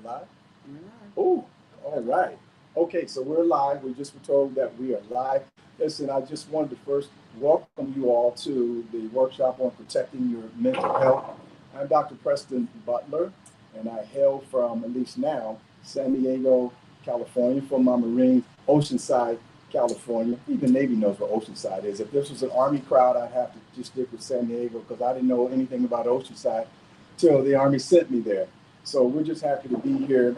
Live? Oh, all right. Okay, so we're live. We just were told that we are live. Listen, I just wanted to first welcome you all to the workshop on protecting your mental health. I'm Dr. Preston Butler, and I hail from, at least now, San Diego, California, for my Marines, Oceanside, California. Even Navy knows where Oceanside is. If this was an Army crowd, I'd have to just stick with San Diego because I didn't know anything about Oceanside till the Army sent me there. So we're just happy to be here.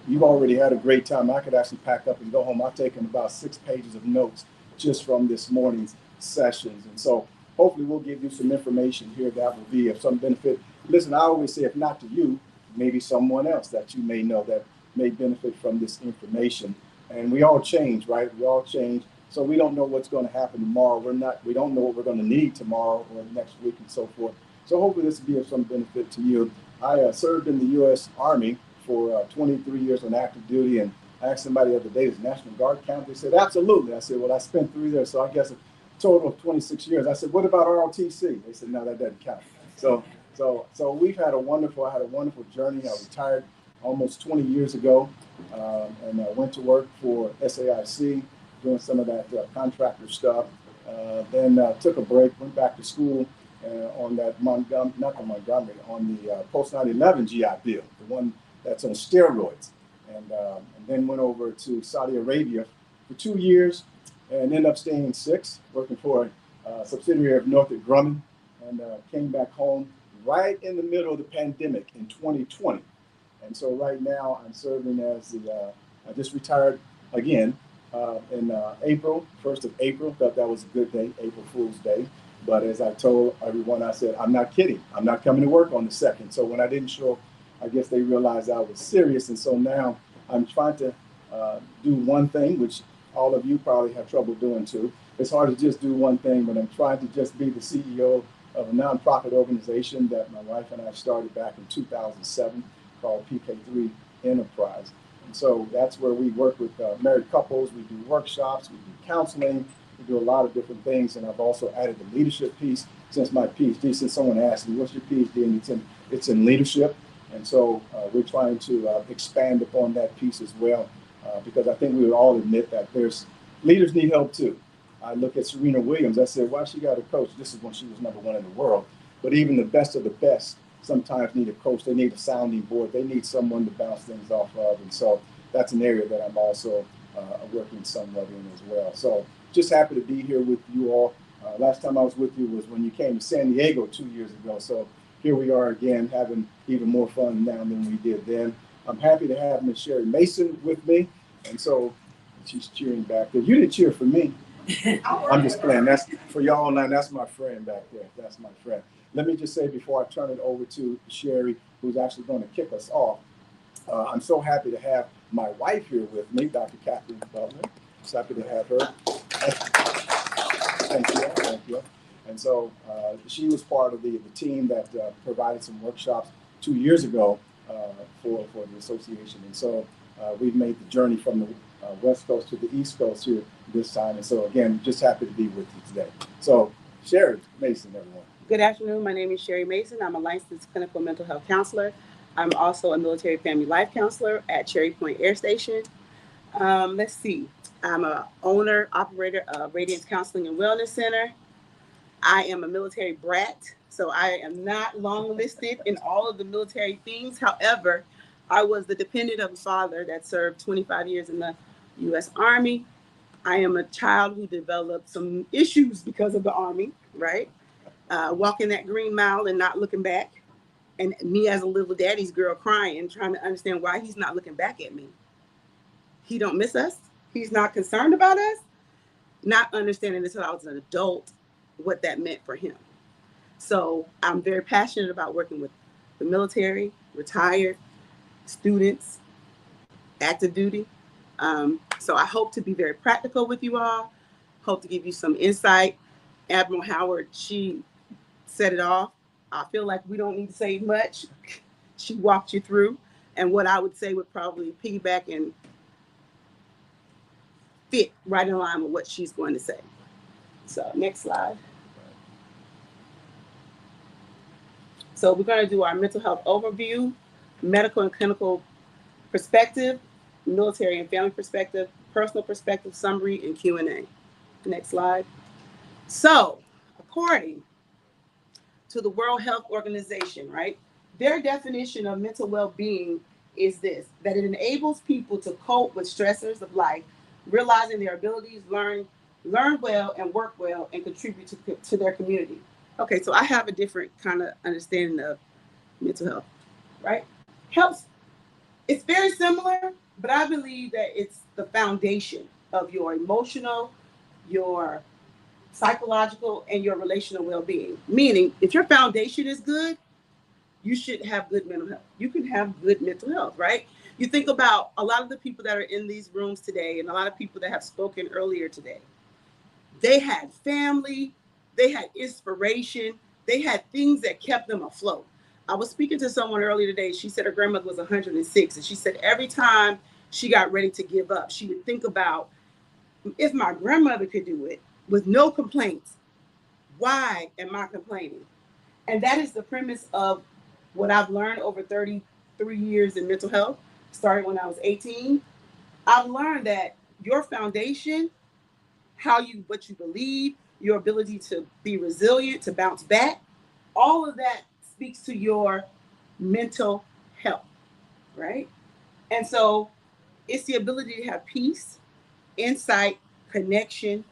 You've already had a great time. I could actually pack up and go home. I've taken about 6 pages of notes just from this morning's sessions. And so hopefully we'll give you some information here that will be of some benefit. Listen, I always say, if not to you, maybe someone else that you may know that may benefit from this information. And we all change, right? We all change. So we don't know what's going to happen tomorrow. We don't know what we're going to need tomorrow or next week and so forth. So hopefully this will be of some benefit to you. I served in the U.S. Army for 23 years on active duty, and I asked somebody the other day, does National Guard count? They said, absolutely. I said, well, I spent 3 there, so I guess a total of 26 years. I said, what about ROTC? They said, no, that doesn't count. So we've had a wonderful journey. I retired almost 20 years ago, and I went to work for SAIC, doing some of that contractor stuff. Then took a break, went back to school on that on the post 9/11 GI Bill, the one that's on steroids, and then went over to Saudi Arabia for 2 years, and ended up staying 6, working for a subsidiary of Northrop Grumman, and came back home right in the middle of the pandemic in 2020. And so right now I'm serving as I just retired again in April, 1st of April. Thought that was a good day, April Fool's Day. But as I told everyone, I said, I'm not kidding. I'm not coming to work on the 2nd. So when I didn't show, I guess they realized I was serious. And so now I'm trying to do one thing, which all of you probably have trouble doing too. It's hard to just do one thing, but I'm trying to just be the CEO of a nonprofit organization that my wife and I started back in 2007 called PK3 Enterprise. And so that's where we work with married couples. We do workshops, we do counseling, we do a lot of different things. And I've also added the leadership piece since my PhD. Since someone asked me, what's your PhD? And it's in leadership. And so we're trying to expand upon that piece as well, because I think we would all admit that leaders need help too. I look at Serena Williams. I said, why she got a coach? This is when she was #1 in the world. But even the best of the best sometimes need a coach. They need a sounding board. They need someone to bounce things off of. And so that's an area that I'm also working somewhat in as well. So just happy to be here with you all. Last time I was with you was when you came to San Diego 2 years ago. So here we are again, having even more fun now than we did then. I'm happy to have Ms. Sherry Mason with me. And so she's cheering back there. You didn't cheer for me. I'm just playing. That's for y'all online. That's my friend back there. That's my friend. Let me just say before I turn it over to Sherry, who's actually going to kick us off, I'm so happy to have my wife here with me, Dr. Catherine Butler. Just happy to have her. Thank you. And so she was part of the team that provided some workshops 2 years ago for the association. And so we've made the journey from the West Coast to the East Coast here this time. And so again, just happy to be with you today. So Sherry Mason, everyone. Good afternoon. My name is Sherry Mason. I'm a licensed clinical mental health counselor. I'm also a military family life counselor at Cherry Point Air Station. Let's see. I'm a owner, operator of Radiance Counseling and Wellness Center. I am a military brat, so I am not long listed in all of the military things. However, I was the dependent of a father that served 25 years in the U.S. Army. I am a child who developed some issues because of the Army, right? Walking that green mile and not looking back. And me as a little daddy's girl crying, trying to understand why he's not looking back at me. He don't miss us. He's not concerned about us. Not understanding until I was an adult what that meant for him. So I'm very passionate about working with the military, retired, students, active duty. So I hope to be very practical with you all. Hope to give you some insight. Admiral Howard, she set it off. I feel like we don't need to say much. She walked you through. And what I would say would probably piggyback and fit right in line with what she's going to say. So next slide. So we're going to do our mental health overview, medical and clinical perspective, military and family perspective, personal perspective, summary, and Q&A. Next slide. So, according to the World Health Organization, right, their definition of mental well-being is this, that it enables people to cope with stressors of life, realizing their abilities, learn well and work well, and contribute to their community. Okay, so I have a different kind of understanding of mental health, right? Helps, it's very similar, but I believe that it's the foundation of your emotional, your psychological, and your relational well-being. Meaning, if your foundation is good, you should have good mental health. You can have good mental health, right? You think about a lot of the people that are in these rooms today and a lot of people that have spoken earlier today. They had family, they had inspiration, they had things that kept them afloat. I was speaking to someone earlier today. She said her grandmother was 106, and she said every time she got ready to give up, she would think about, if my grandmother could do it with no complaints, why am I complaining? And that is the premise of what I've learned over 33 years in mental health, started when I was 18. I've learned that your foundation, what you believe, your ability to be resilient, to bounce back, all of that speaks to your mental health, right? And so it's the ability to have peace, insight, connection,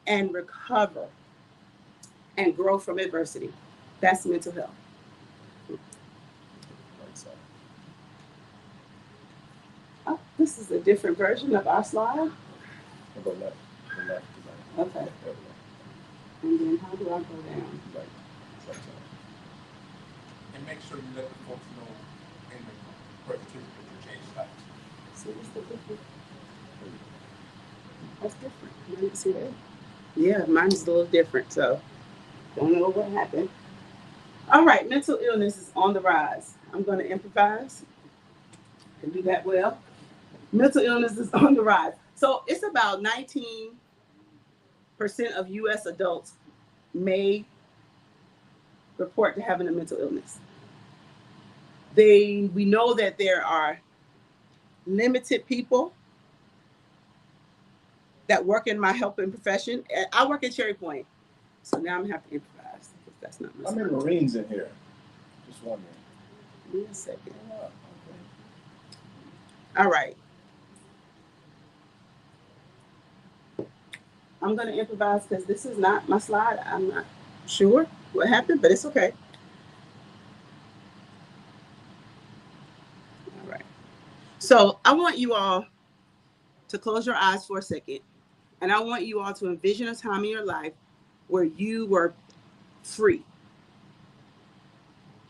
and recover and grow from adversity. That's mental health. Oh, this is a different version of our slide. Go left. Go left. Okay. And then how do I go down? Right. And make sure you let the folks know in the presentation that you change slides. See, what's the difference? That's different. You didn't see that? Yeah, mine's a little different, so don't know what happened. All right, mental illness is on the rise. I'm going to improvise. Can do that well. Mental illness is on the rise. So it's about 19% of U.S. adults may report to having a mental illness. We know that there are limited people that work in my helping profession. I work at Cherry Point, so now I'm gonna have to improvise because that's not my. How many Marines in here? Just wondering. Give me a second. Okay. All right. I'm gonna improvise because this is not my slide. I'm not sure what happened, but it's okay. All right. So I want you all to close your eyes for a second. And I want you all to envision a time in your life where you were free.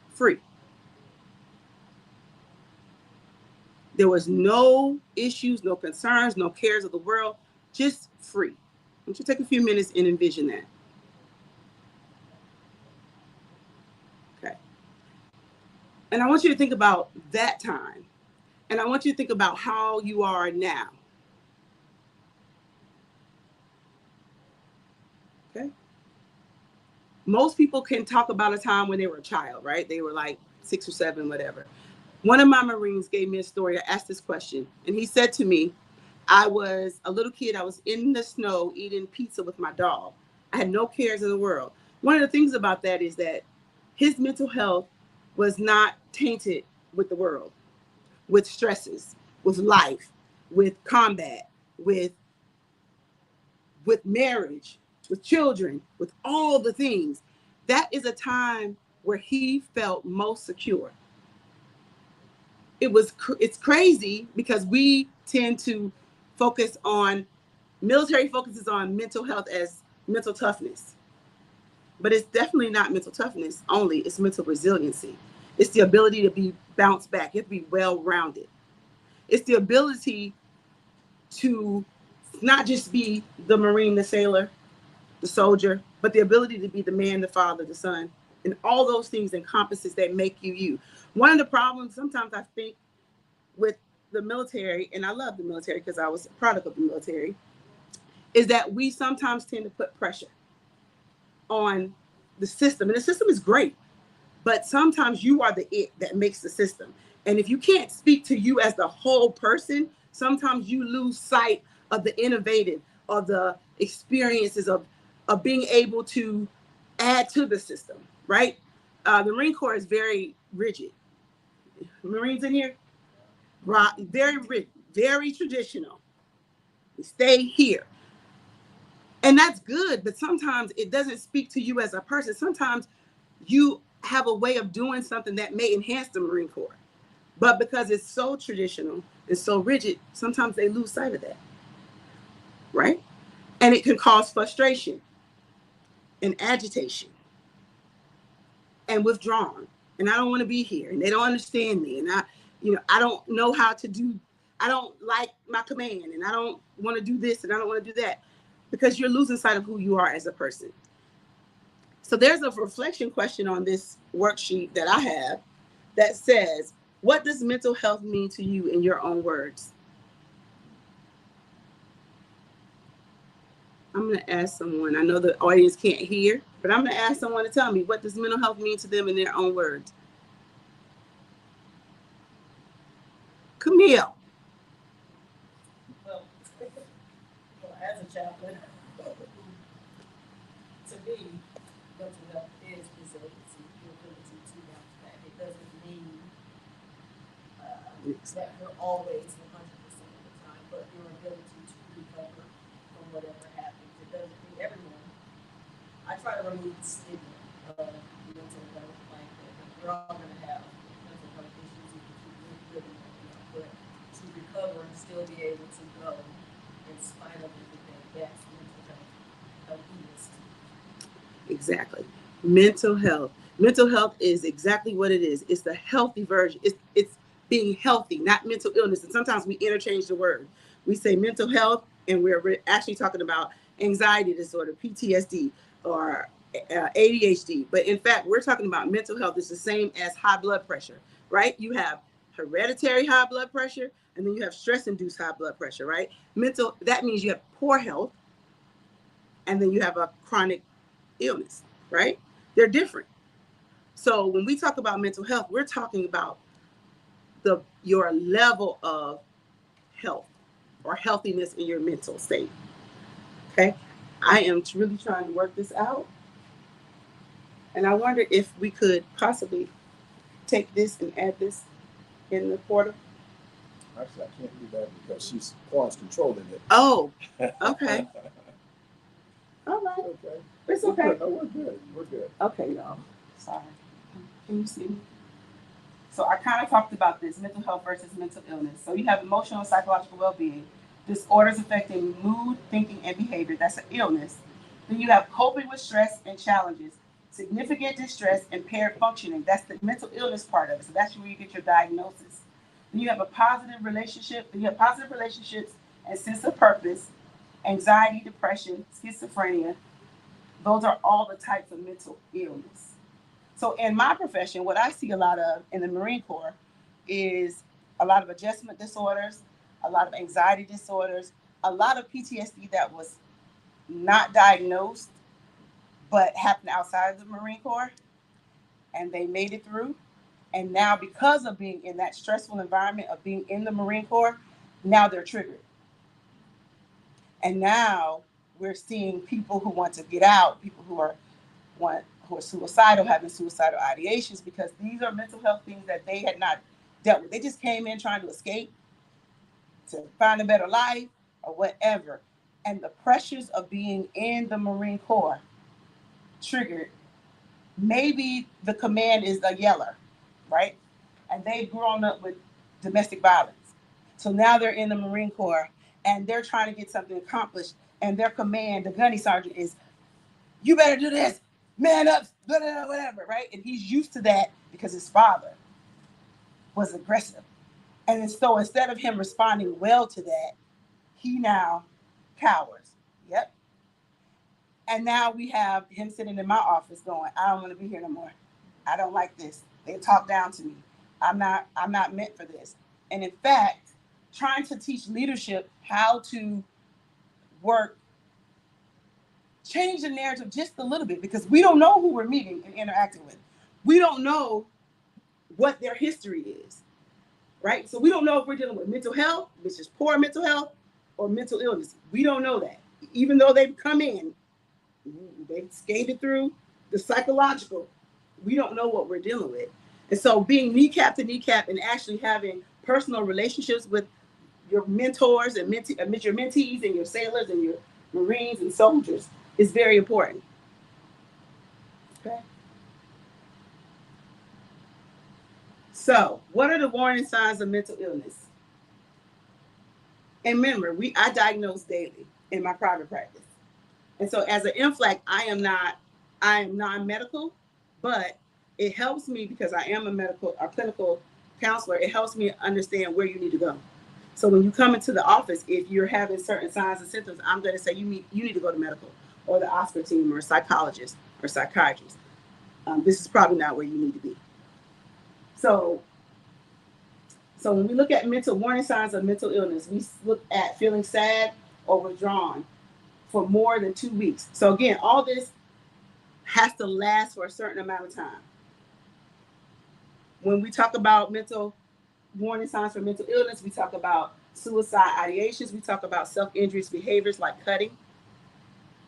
Free. There was no issues, no concerns, no cares of the world, just free. I want you to take a few minutes and envision that. Okay. And I want you to think about that time. And I want you to think about how you are now. Okay. Most people can talk about a time when they were a child, right? They were like 6 or 7, whatever. One of my Marines gave me a story. I asked this question, and he said to me, I was a little kid. I was in the snow eating pizza with my dog. I had no cares in the world. One of the things about that is that his mental health was not tainted with the world, with stresses, with life, with combat, with with children, with all the things. That is a time where he felt most secure. It's crazy because we tend to focus on, military focuses on mental health as mental toughness. But it's definitely not mental toughness only, it's mental resiliency. It's the ability to be bounced back. You have to be well-rounded. It's the ability to not just be the Marine, the sailor, the soldier, but the ability to be the man, the father, the son, and all those things encompasses that make you you. One of the problems sometimes I think with the military, and I love the military because I was a product of the military, is that we sometimes tend to put pressure on the system. And the system is great, but sometimes you are the it that makes the system. And if you can't speak to you as the whole person, sometimes you lose sight of the innovative, or the experiences of being able to add to the system, right? The Marine Corps is very rigid. Marines in here, right? Very rigid, very traditional. We stay here. And that's good, but sometimes it doesn't speak to you as a person. Sometimes you have a way of doing something that may enhance the Marine Corps. But because it's so traditional and so rigid, sometimes they lose sight of that, right? And it can cause frustration and agitation and withdrawn. And I don't want to be here. And they don't understand me. And I don't know how to do, I don't like my command. And I don't want to do this and I don't want to do that. Because you're losing sight of who you are as a person. So there's a reflection question on this worksheet that I have that says, what does mental health mean to you in your own words? I'm going to ask someone. I know the audience can't hear, but I'm going to ask someone to tell me, what does mental health mean to them in their own words? Camille. Well, as a chaplain, to me, mental health is resiliency, the ability to bounce back. It doesn't mean that we're always 100% of the time, but your ability to recover from whatever happens. It doesn't mean everyone. I try to remove the stigma of mental health, like that we're all going to have mental health issues if you keep living but to recover and still be able to go in spite of everything, that's mental health is. Exactly. Mental health. Mental health is exactly what it is. It's the healthy version. It's being healthy, not mental illness. And sometimes we interchange the word. We say mental health, and we're actually talking about anxiety disorder, PTSD, or ADHD. But in fact, we're talking about mental health. It's the same as high blood pressure, right? You have hereditary high blood pressure, and then you have stress-induced high blood pressure, right? Mental, that means you have poor health, and then you have a chronic illness, right? They're different. So when we talk about mental health, we're talking about your level of health or healthiness in your mental state. Okay. I am really trying to work this out. And I wonder if we could possibly take this and add this in the portal. Actually, I can't do that because she's Juan's controlling it. Oh, okay. All right. Okay. It's okay. No, we're good. We're good. Okay, y'all. Sorry. Can you see me? So I kind of talked about this, mental health versus mental illness. So you have emotional and psychological well-being, disorders affecting mood, thinking, and behavior. That's an illness. Then you have coping with stress and challenges, significant distress, impaired functioning. That's the mental illness part of it. So that's where you get your diagnosis. Then you have a positive relationship. Then you have positive relationships and sense of purpose, anxiety, depression, schizophrenia. Those are all the types of mental illness. So in my profession, what I see a lot of in the Marine Corps is a lot of adjustment disorders, a lot of anxiety disorders, a lot of PTSD that was not diagnosed, but happened outside of the Marine Corps, and they made it through. And now, because of being in that stressful environment of being in the Marine Corps, now they're triggered. And now we're seeing people who want to get out, people who are suicidal, having suicidal ideations, because these are mental health things that they had not dealt with. They just came in trying to escape, to find a better life, or whatever. And the pressures of being in the Marine Corps triggered. Maybe the command is a yeller, right? And they've grown up with domestic violence. So now they're in the Marine Corps and they're trying to get something accomplished. And their command, the gunny sergeant, is, you better do this, man up, blah, blah, blah, whatever, right? And he's used to that because his father was aggressive. And so instead of him responding well to that, he now cowers. Yep. And now we have him sitting in my office going, I don't want to be here no more. I don't like this. They talk down to me. I'm not meant for this. And in fact, trying to teach leadership how to work, change the narrative just a little bit, because we don't know who we're meeting and interacting with. We don't know what their history is. right? So we don't know if we're dealing with mental health, which is poor mental health, or mental illness. We don't know that. Even though they've come in, they've skated through the psychological, we don't know what we're dealing with. And so being kneecap to kneecap and actually having personal relationships with your mentors and your mentees and your sailors and your Marines and soldiers is very important. Okay. So, what are the warning signs of mental illness? And remember, I diagnose daily in my private practice. And so as an MFLAC, I am non-medical, but it helps me because I am a clinical counselor. It helps me understand where you need to go. So when you come into the office, if you're having certain signs and symptoms, I'm going to say you need to go to medical or the OSCR team or a psychologist or psychiatrist. This is probably not where you need to be. So when we look at mental warning signs of mental illness, we look at feeling sad or withdrawn for more than 2 weeks. So again, all this has to last for a certain amount of time. When we talk about mental warning signs for mental illness, we talk about suicide ideations, we talk about self-injurious behaviors like cutting,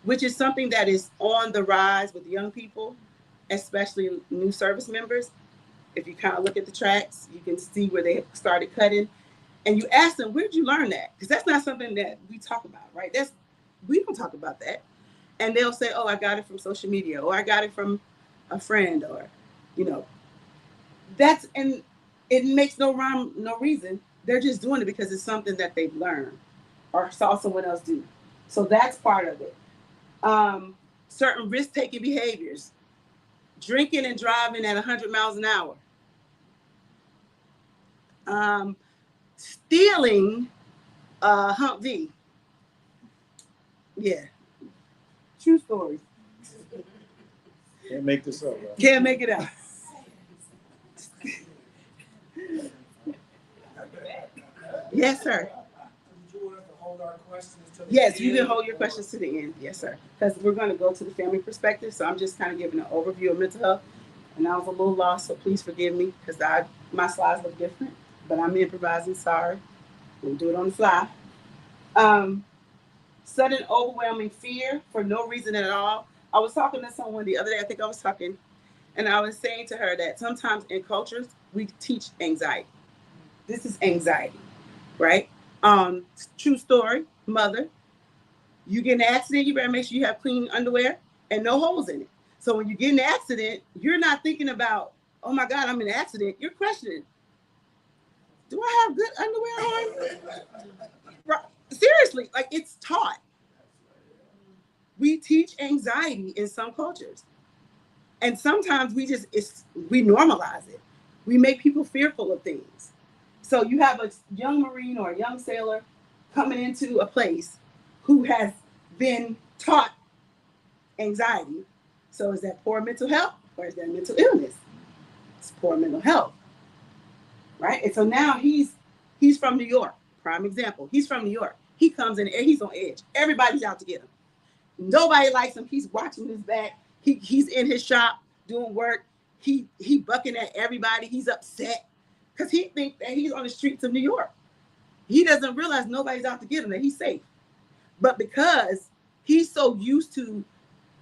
which is something that is on the rise with young people, especially new service members. If you kind of look at the tracks, you can see where they started cutting. And you ask them, where did you learn that? Because that's not something that we talk about, right? We don't talk about that. And they'll say, oh, I got it from social media, or I got it from a friend, or, and it makes no rhyme, no reason. They're just doing it because it's something that they've learned or saw someone else do. So that's part of it. Certain risk-taking behaviors, drinking and driving at 100 miles an hour, stealing a Humvee. Yeah, true stories. Can't make this up, right? Can't make it up. Yes, sir. Did you want us to hold our questions to the Yes, end? you can hold your questions to the end. Yes, sir. Because we're going to go to the family perspective. So I'm just kind of giving an overview of mental health. And I was a little lost, so please forgive me because my slides look different. But I'm improvising. Sorry. We'll do it on the fly. Sudden overwhelming fear for no reason at all. I was talking to someone the other day. I think I was talking, and I was saying to her that sometimes in cultures we teach anxiety. This is anxiety, right? True story, mother. You get in an accident, you better make sure you have clean underwear and no holes in it. So when you get in an accident, you're not thinking about, oh my God, I'm in an accident. You're questioning, do I have good underwear on? Seriously, like it's taught. We teach anxiety in some cultures. And sometimes we normalize it. We make people fearful of things. So you have a young Marine or a young sailor coming into a place who has been taught anxiety. So is that poor mental health or is that mental illness? It's poor mental health, right? And so now he's from New York, prime example. He's from New York. He comes in and he's on edge. Everybody's out to get him. Nobody likes him. He's watching his back. He's in his shop doing work. He bucking at everybody. He's upset because he thinks that he's on the streets of New York. He doesn't realize nobody's out to get him, that he's safe. But because he's so used to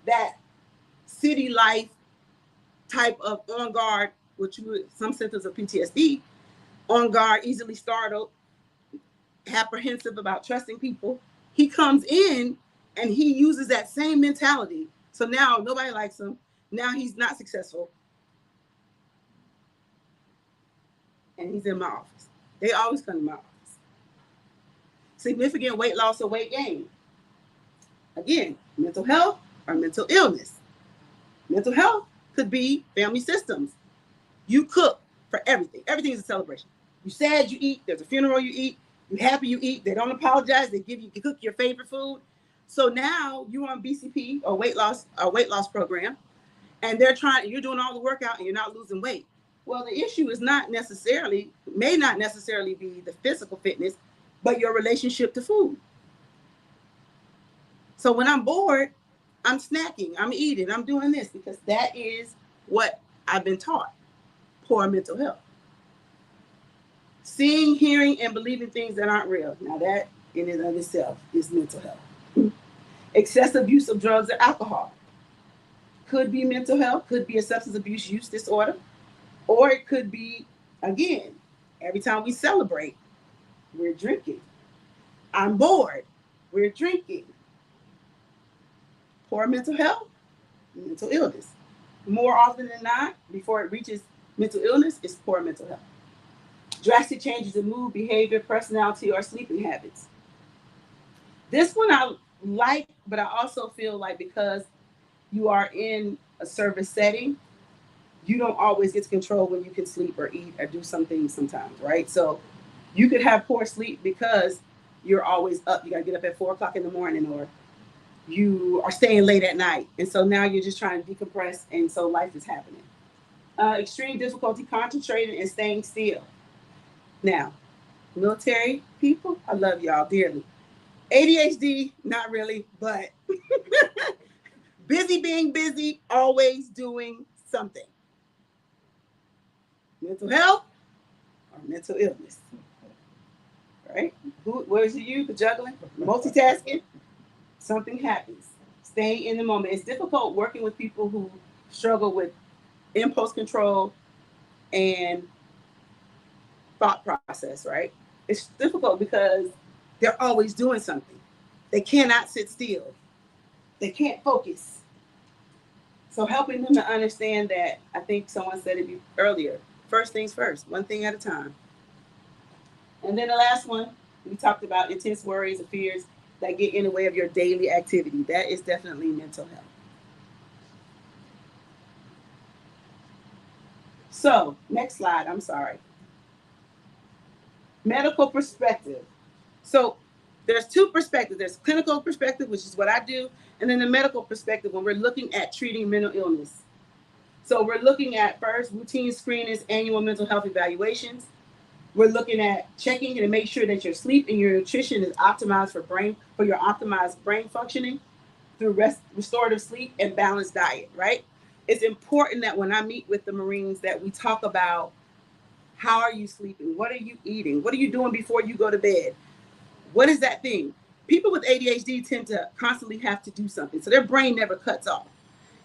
that city life type of on guard, some symptoms of PTSD, on guard, easily startled, apprehensive about trusting people, he comes in and he uses that same mentality. So now nobody likes him. Now he's not successful. And he's in my office. They always come to my office. Significant weight loss or weight gain. Again, mental health or mental illness. Mental health could be family systems. You cook for everything. Everything is a celebration. You sad, you eat. There's a funeral, you eat. You happy, you eat. They don't apologize. They cook your favorite food. So now you're on BCP or weight loss program, and you're doing all the workout and you're not losing weight. Well, the issue is may not necessarily be the physical fitness, but your relationship to food. So when I'm bored, I'm snacking, I'm eating, I'm doing this because that is what I've been taught. Poor mental health. Seeing, hearing, and believing things that aren't real. Now that in and of itself is mental health. Excessive use of drugs or alcohol. Could be mental health, could be a substance abuse use disorder, or it could be, again, every time we celebrate, we're drinking. I'm bored, we're drinking. Poor mental health, mental illness. More often than not, before it reaches mental illness, it's poor mental health. Drastic changes in mood, behavior, personality, or sleeping habits. This one I like, but I also feel like because you are in a service setting, you don't always get to control when you can sleep or eat or do some things sometimes, right? So you could have poor sleep because you're always up. You got to get up at 4 o'clock in the morning, or you are staying late at night. And so now you're just trying to decompress. And so life is happening. Extreme difficulty concentrating and staying still. Now, military people, I love y'all dearly. ADHD, not really, but busy being busy, always doing something. Mental health or mental illness, right? What is it you? The juggling, multitasking, something happens. Staying in the moment. It's difficult working with people who struggle with impulse control and thought process, right? It's difficult because they're always doing something. They cannot sit still. They can't focus. So helping them to understand that, I think someone said it earlier, first things first, one thing at a time. And then the last one, we talked about intense worries and fears that get in the way of your daily activity. That is definitely mental health. So, next slide, I'm sorry. Medical perspective. So, there's two perspectives. There's clinical perspective, which is what I do, and then the medical perspective when we're looking at treating mental illness. So, we're looking at first routine screenings, annual mental health evaluations. We're looking at checking to make sure that your sleep and your nutrition is optimized for your optimized brain functioning through restorative sleep and balanced diet, right? It's important that when I meet with the Marines that we talk about how are you sleeping? What are you eating? What are you doing before you go to bed? What is that thing? People with ADHD tend to constantly have to do something. So their brain never cuts off.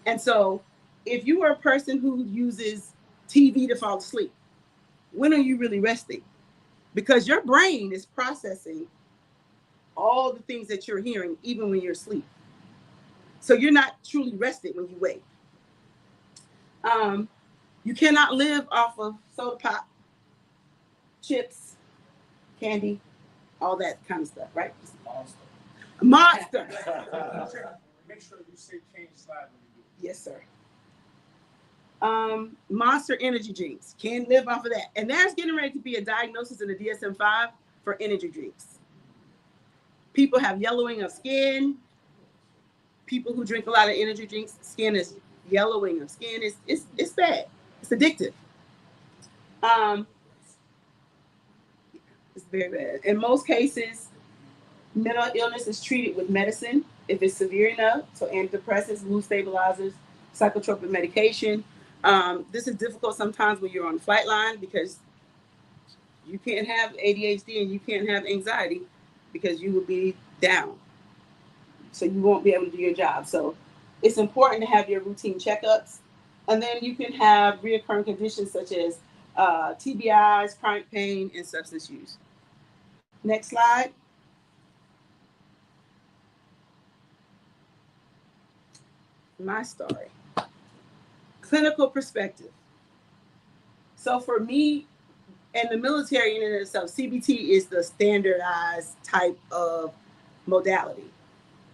And so if you are a person who uses TV to fall asleep, when are you really resting? Because your brain is processing all the things that you're hearing, even when you're asleep. So you're not truly rested when you wake. You cannot live off of soda pop, chips, candy, all that kind of stuff, right? Monster. Make sure you say change slide when you do it. Yes, sir. Monster energy drinks. Can't live off of that. And there's getting ready to be a diagnosis in the DSM-5 for energy drinks. People have yellowing of skin. People who drink a lot of energy drinks, skin is yellowing of skin. It's bad. It's addictive. It's very bad. In most cases, mental illness is treated with medicine if it's severe enough. So antidepressants, mood stabilizers, psychotropic medication. This is difficult sometimes when you're on the flight line because you can't have ADHD and you can't have anxiety because you will be down. So you won't be able to do your job. So it's important to have your routine checkups. And then you can have reoccurring conditions such as TBIs, chronic pain, and substance use. Next slide. My story. Clinical perspective. So for me, and the military in and of itself, CBT is the standardized type of modality.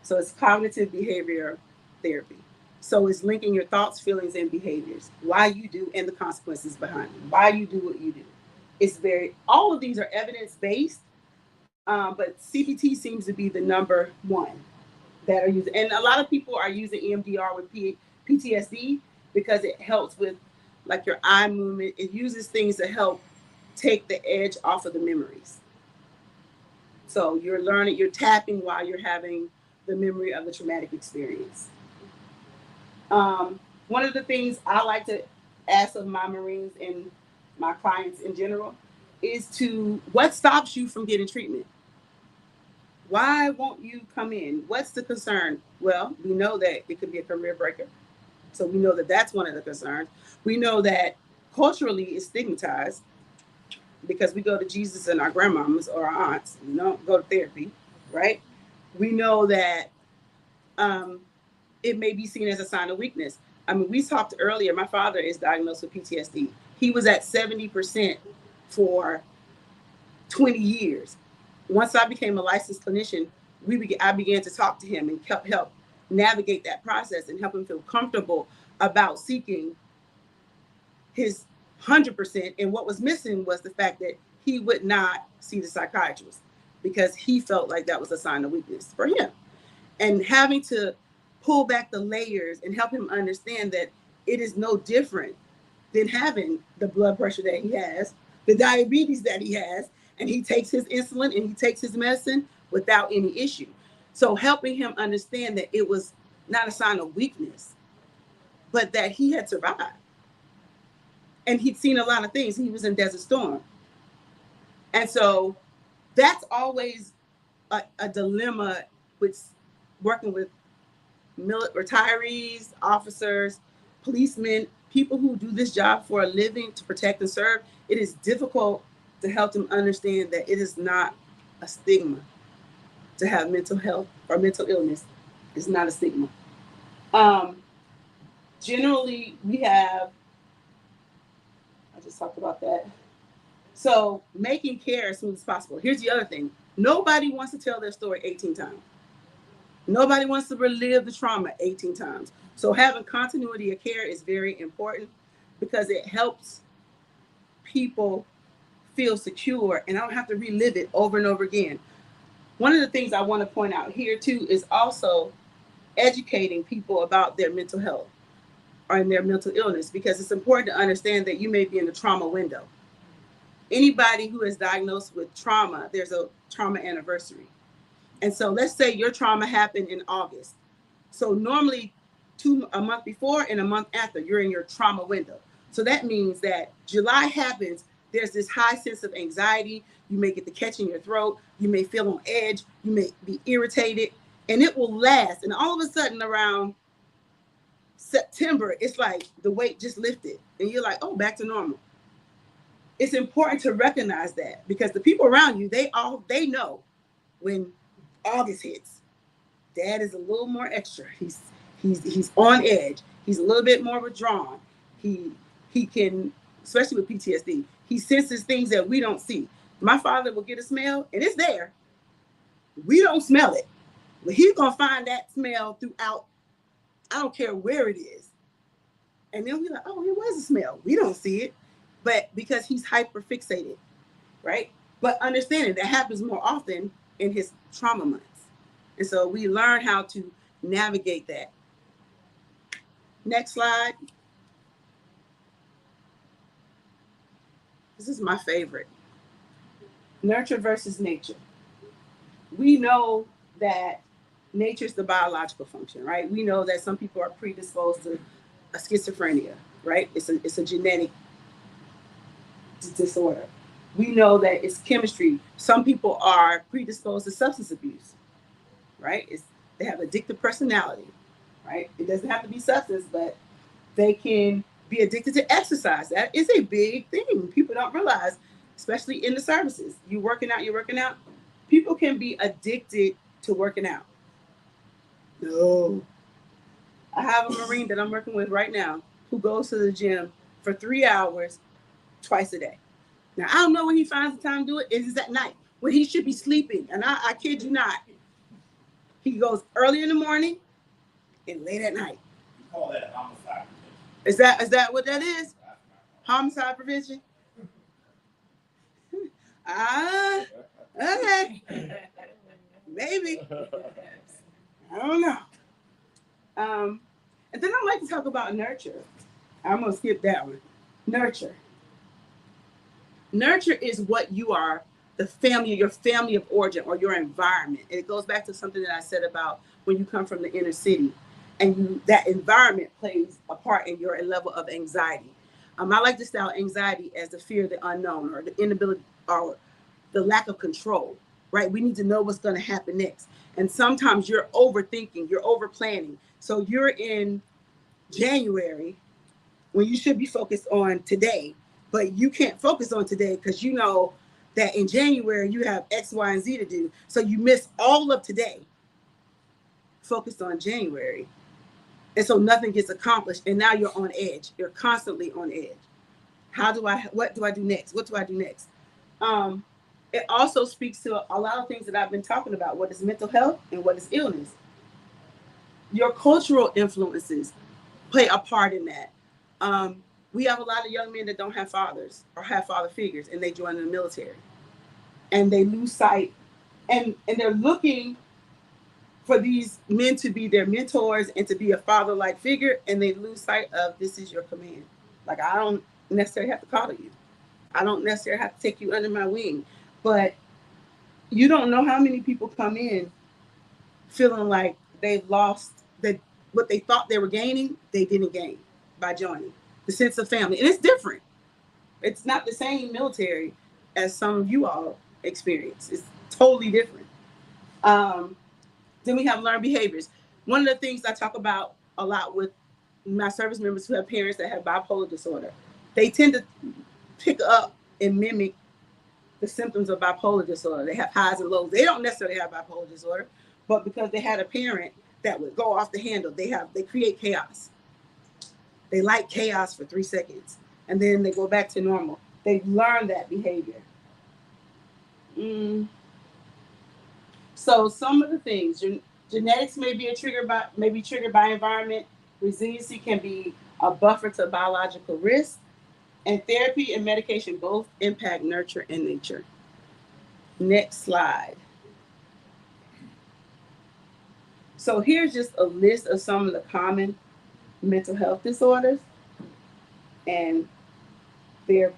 So it's cognitive behavior therapy. So it's linking your thoughts, feelings, and behaviors, why you do, and the consequences behind it, why you do what you do. All of these are evidence-based, but CBT seems to be the number one that are using. And a lot of people are using EMDR with PTSD because it helps with like your eye movement. It uses things to help take the edge off of the memories. So you're tapping while you're having the memory of the traumatic experience. One of the things I like to ask of my Marines and my clients in general is to, what stops you from getting treatment? Why won't you come in? What's the concern? Well, we know that it could be a career breaker. So we know that that's one of the concerns. We know that culturally it's stigmatized because we go to Jesus and our grandmamas or our aunts. We don't go to therapy, right? We know that it may be seen as a sign of weakness. I mean, we talked earlier, my father is diagnosed with PTSD. He was at 70% for 20 years. Once I became a licensed clinician, I began to talk to him and help navigate that process and help him feel comfortable about seeking his 100%. And what was missing was the fact that he would not see the psychiatrist because he felt like that was a sign of weakness for him. And having to pull back the layers and help him understand that it is no different than having the blood pressure that he has, the diabetes that he has, and he takes his insulin and he takes his medicine without any issue. So helping him understand that it was not a sign of weakness, but that he had survived. And he'd seen a lot of things. He was in Desert Storm. And so that's always a dilemma with working with retirees, officers, policemen, people who do this job for a living to protect and serve. It is difficult to help them understand that it is not a stigma to have mental health or mental illness. It's not a stigma. Generally, we have, I just talked about that. So making care as smooth as possible. Here's the other thing. Nobody wants to tell their story 18 times. Nobody wants to relive the trauma 18 times. So having continuity of care is very important because it helps people feel secure and I don't have to relive it over and over again. One of the things I want to point out here too is also educating people about their mental health or their mental illness, because it's important to understand that you may be in the trauma window. Anybody who is diagnosed with trauma, there's a trauma anniversary. And so let's say your trauma happened in August. So normally a month before and a month after, you're in your trauma window. So that means that July happens, there's this high sense of anxiety. You may get the catch in your throat. You may feel on edge. You may be irritated, and it will last. And all of a sudden around September, it's like the weight just lifted and you're like, oh, back to normal. It's important to recognize that because the people around you, they know when August hits, Dad is a little more extra. He's on edge. He's a little bit more withdrawn. He can, especially with PTSD, he senses things that we don't see. My father will get a smell and it's there. We don't smell it, but he's gonna find that smell throughout. I don't care where it is. And then we're like, oh, it was a smell. We don't see it, but because he's hyper fixated, right? But understanding that happens more often in his trauma months. And so we learn how to navigate that. Next slide. This is my favorite. Nurture versus nature. We know that nature is the biological function, right? We know that some people are predisposed to a schizophrenia, right? It's a genetic disorder. We know that it's chemistry. Some people are predisposed to substance abuse, right? They have addictive personality, right? It doesn't have to be substance, but they can be addicted to exercise. That is a big thing. People don't realize, especially in the services. You're working out. People can be addicted to working out. No. I have a Marine that I'm working with right now who goes to the gym for 3 hours twice a day. Now, I don't know when he finds the time to do it. It's at night when he should be sleeping. And I kid you not. He goes early in the morning and late at night. You call that homicide prevention. Is that what that is? Homicide prevention? Okay. Maybe. I don't know. And then I'd like to talk about nurture. I'm going to skip that one. Nurture. Nurture is what you are, your family of origin or your environment. And it goes back to something that I said about when you come from the inner city and that environment plays a part in your level of anxiety. I like to style anxiety as the fear of the unknown, or the inability, or the lack of control, right? We need to know what's going to happen next. And sometimes you're overthinking, you're over planning. So you're in January when you should be focused on today, but you can't focus on today because you know that in January you have X, Y, and Z to do. So you miss all of today, focused on January. And so nothing gets accomplished. And now you're on edge. You're constantly on edge. What do I do next? What do I do next? It also speaks to a lot of things that I've been talking about. What is mental health and what is illness? Your cultural influences play a part in that. We have a lot of young men that don't have fathers or have father figures, and they join the military, and they lose sight, and they're looking for these men to be their mentors and to be a father-like figure, and they lose sight of this is your command. Like, I don't necessarily have to call you. I don't necessarily have to take you under my wing, but you don't know how many people come in feeling like they've lost that what they thought they were gaining, they didn't gain by joining. The sense of family. And it's different. It's not the same military as some of you all experience. It's totally different. Then we have learned behaviors. One of the things I talk about a lot with my service members who have parents that have bipolar disorder, they tend to pick up and mimic the symptoms of bipolar disorder. They have highs and lows. They don't necessarily have bipolar disorder, but because they had a parent that would go off the handle, they create chaos. They like chaos for 3 seconds, and then they go back to normal. They've learned that behavior. So some of the things, genetics may be triggered by environment. Resiliency can be a buffer to biological risk, and therapy and medication both impact nurture and nature. Next slide. So here's just a list of some of the common mental health disorders and their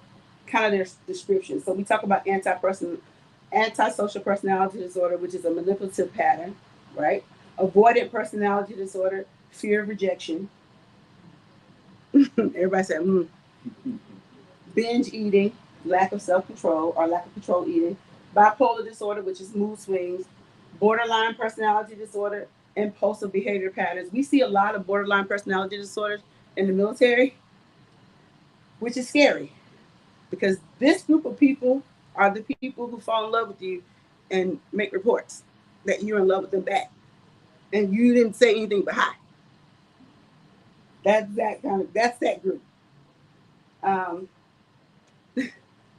kind of their description. So we talk about antisocial personality disorder, which is a manipulative pattern, right? Avoidant personality disorder, fear of rejection. Everybody said, Binge eating, lack of self-control or lack of control eating. Bipolar disorder, which is mood swings. Borderline personality disorder, impulsive behavior patterns. We see a lot of borderline personality disorders in the military, which is scary because this group of people are the people who fall in love with you and make reports that you're in love with them back. And you didn't say anything but hi. That's that group.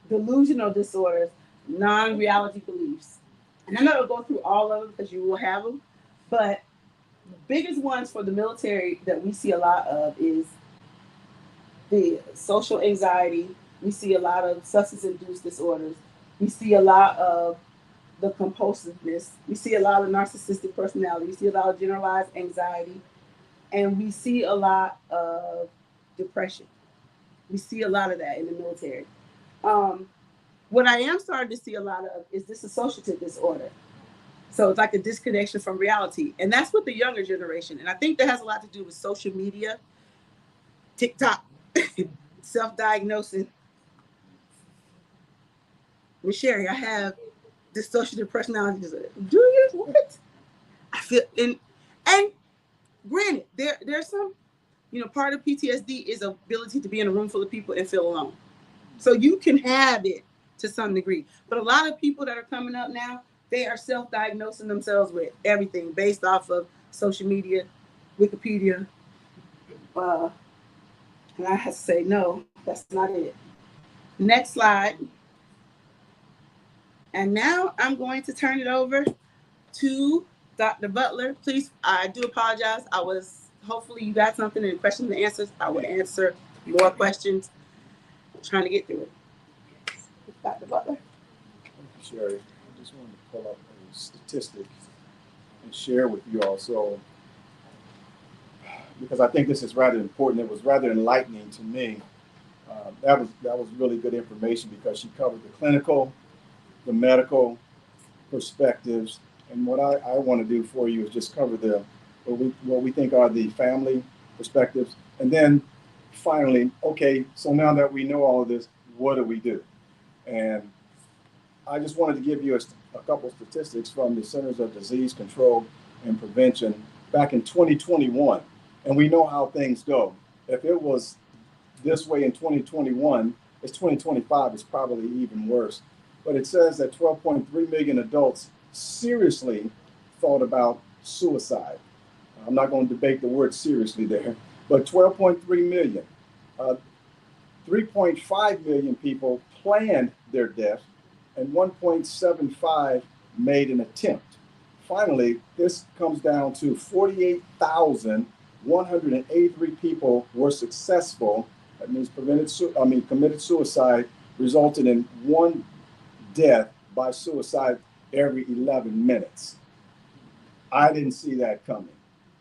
Delusional disorders, non-reality beliefs. And I'm not gonna go through all of them because you will have them, but the biggest ones for the military that we see a lot of is the social anxiety. We see a lot of substance-induced disorders. We see a lot of the compulsiveness. We see a lot of narcissistic personality. We see a lot of generalized anxiety. And we see a lot of depression. We see a lot of that in the military. What I am starting to see a lot of is dissociative disorder. So it's like a disconnection from reality. And that's with the younger generation. And I think that has a lot to do with social media, TikTok, self-diagnosing. Miss Sherry, I have dissociative personality disorder. Do you? What? I feel and granted, there's some, part of PTSD is ability to be in a room full of people and feel alone. So you can have it to some degree. But a lot of people that are coming up now, they are self-diagnosing themselves with everything based off of social media, Wikipedia. And I have to say, no, that's not it. Next slide. And now I'm going to turn it over to Dr. Butler. Please, I do apologize. Hopefully you got something in questions and answers. I will answer more questions. I'm trying to get through it. Dr. Butler. Thank you, Sherry. I just wanted to pull up a statistic and share with you all. So, because I think this is rather important, it was rather enlightening to me. That was really good information because she covered the clinical, the medical perspectives, and what I want to do for you is just cover what we think are the family perspectives, and then finally, okay, so now that we know all of this, what do we do? And I just wanted to give you a couple statistics from the Centers of Disease Control and Prevention back in 2021. And we know how things go. If it was this way in 2021, it's 2025, it's probably even worse. But it says that 12.3 million adults seriously thought about suicide. I'm not going to debate the word seriously there, but 12.3 million. 3.5 million people planned their death, and 1.75 made an attempt. Finally, this comes down to 48,183 people were successful. That means committed suicide, resulted in one death by suicide every 11 minutes. I didn't see that coming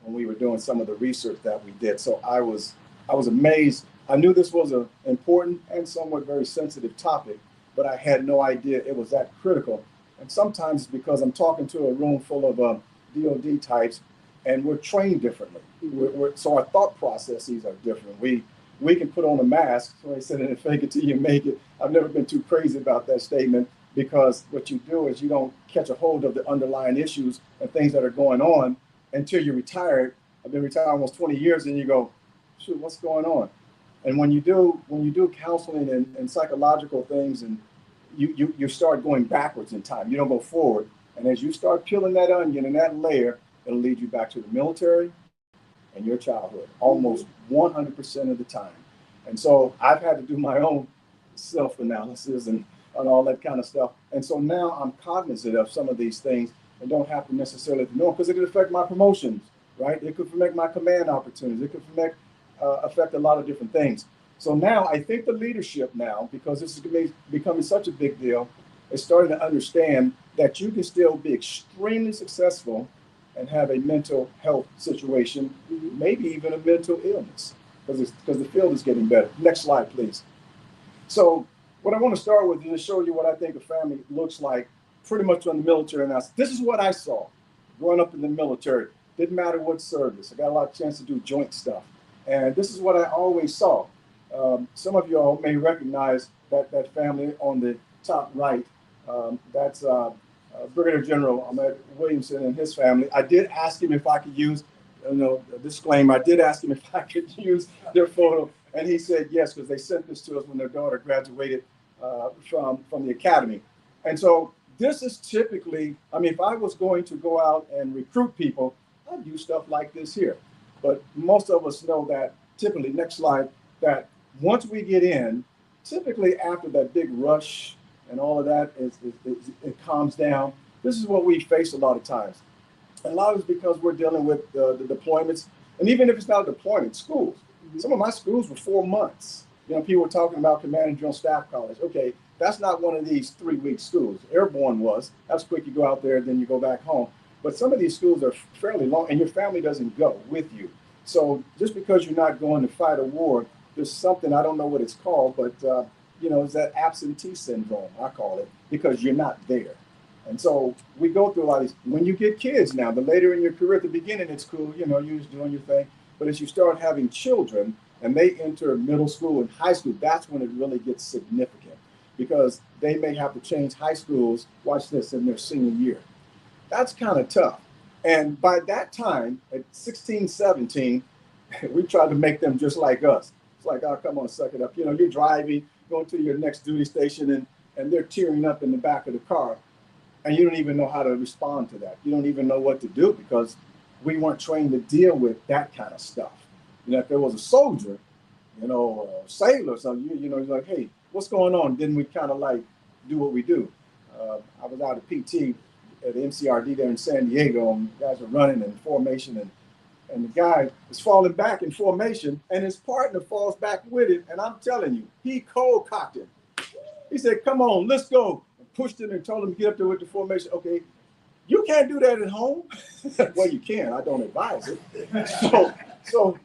when we were doing some of the research that we did. So I was amazed. I knew this was an important and somewhat very sensitive topic, but I had no idea it was that critical. And sometimes it's because I'm talking to a room full of DOD types, and we're trained differently. So our thought processes are different. We can put on a mask. So I said, and fake it till you make it. I've never been too crazy about that statement, because what you do is you don't catch a hold of the underlying issues and things that are going on until you're retired. I've been retired almost 20 years, and you go, shoot, what's going on? And when you do counseling and psychological things, and you start going backwards in time, you don't go forward. And as you start peeling that onion and that layer, it'll lead you back to the military and your childhood, almost 100% of the time. And so I've had to do my own self-analysis and all that kind of stuff. And so now I'm cognizant of some of these things and don't have to necessarily know, because it could affect my promotions, right? It could affect my command opportunities. It could affect a lot of different things. So now I think the leadership now, because this is becoming such a big deal, is starting to understand that you can still be extremely successful and have a mental health situation, maybe even a mental illness, because the field is getting better. Next slide, please. So what I want to start with is to show you what I think a family looks like pretty much on the military. Now, this is what I saw growing up in the military. Didn't matter what service. I got a lot of chance to do joint stuff. And this is what I always saw. Some of you all may recognize that family on the top right. That's Brigadier General Ahmed Williamson and his family. I did ask him if I could use, a disclaimer, I did ask him if I could use their photo, and he said yes, because they sent this to us when their daughter graduated from the academy. And so this is typically, if I was going to go out and recruit people, I'd use stuff like this here. But most of us know that typically, next slide, that once we get in, typically after that big rush and all of that, it calms down. This is what we face a lot of times. And a lot of it's because we're dealing with the deployments. And even if it's not a deployment, schools. Some of my schools were 4 months. People were talking about Command and General Staff College. Okay, that's not one of these 3-week schools. Airborne was. That's quick. You go out there, then you go back home. But some of these schools are fairly long, and your family doesn't go with you. So just because you're not going to fight a war, there's something, I don't know what it's called, but it's that absentee syndrome, I call it, because you're not there. And so we go through a lot of these. When you get kids now, the later in your career, at the beginning, it's cool, you're just doing your thing. But as you start having children and they enter middle school and high school, that's when it really gets significant, because they may have to change high schools, watch this, in their senior year. That's kind of tough. And by that time, at 16, 17, we try to make them just like us. It's like, oh, come on, suck it up. You're driving, going to your next duty station, and they're tearing up in the back of the car. And you don't even know how to respond to that. You don't even know what to do, because we weren't trained to deal with that kind of stuff. If there was a soldier, a sailor, something, he's like, hey, what's going on? Then we kind of like do what we do. I was out at PT at the MCRD there in San Diego, and guys are running in formation, and the guy is falling back in formation, and his partner falls back with him. And I'm telling you, he cold cocked him. He said, come on, let's go. And pushed him and told him to get up there with the formation. Okay, you can't do that at home. Well, you can. I don't advise it. So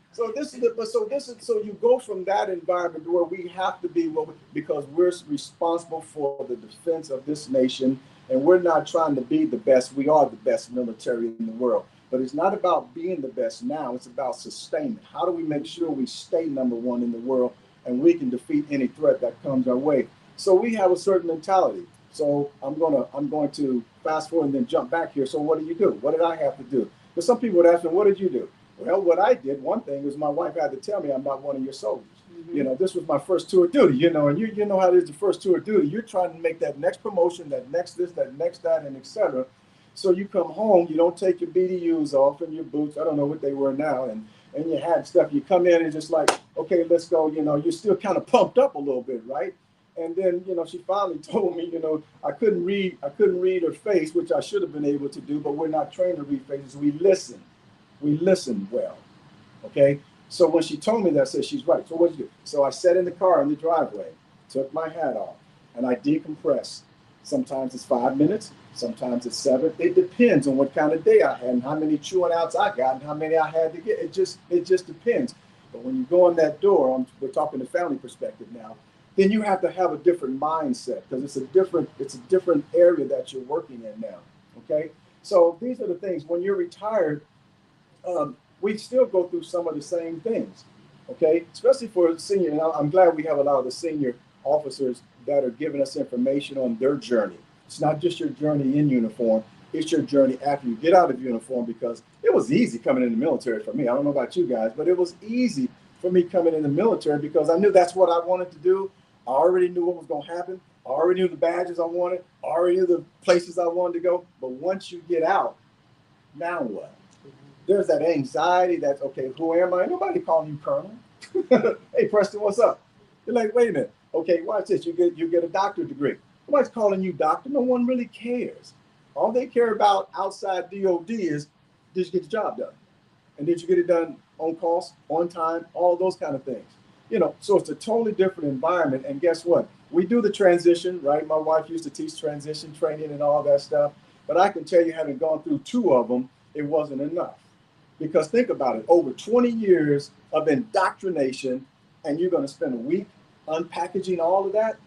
you go from that environment to where we have to be, because we're responsible for the defense of this nation, and we're not trying to be the best. We are the best military in the world. But it's not about being the best now. It's about sustainment. How do we make sure we stay number one in the world and we can defeat any threat that comes our way? So we have a certain mentality. So I'm going to fast forward and then jump back here. So what do you do? What did I have to do? Because some people would ask me, what did you do? Well, what I did, one thing was my wife had to tell me I'm not one of your soldiers. You know, this was my first tour of duty, you know, and you know how it is the first tour of duty. You're trying to make that next promotion, that next this, that next that, and etc. So you come home, you don't take your BDUs off and your boots. I don't know what they were now, and you had stuff. You come in and just like, okay, let's go. You know, you're still kind of pumped up a little bit, right? And then, you know, she finally told me, you know, I couldn't read her face, which I should have been able to do, but we're not trained to read faces. We listen well. Okay. So when she told me that, I said, she's right. So what did you do? So I sat in the car in the driveway, took my hat off, and I decompressed. Sometimes it's 5 minutes, sometimes it's 7. It depends on what kind of day I had and how many chewing outs I got and how many I had to get. It just depends. But when you go in that door, we're talking the family perspective now, then you have to have a different mindset because it's a different area that you're working in now. Okay. So these are the things when you're retired, we still go through some of the same things, okay? Especially for senior, and I'm glad we have a lot of the senior officers that are giving us information on their journey. It's not just your journey in uniform, it's your journey after you get out of uniform, because it was easy coming in the military for me. I don't know about you guys, but it was easy for me coming in the military because I knew that's what I wanted to do. I already knew what was going to happen. I already knew the badges I wanted. I already knew the places I wanted to go. But once you get out, now what? There's that anxiety that's, okay, who am I? Nobody calling you Colonel. Hey, Preston, what's up? You're like, wait a minute. Okay, watch this. You get a doctorate degree. Nobody's calling you doctor. No one really cares. All they care about outside DOD is, did you get the job done? And did you get it done on cost, on time, all those kind of things. You know, so it's a totally different environment. And guess what? We do the transition, right? My wife used to teach transition training and all that stuff. But I can tell you, having gone through 2 of them, it wasn't enough. Because think about it, over 20 years of indoctrination, and you're going to spend a week unpackaging all of that.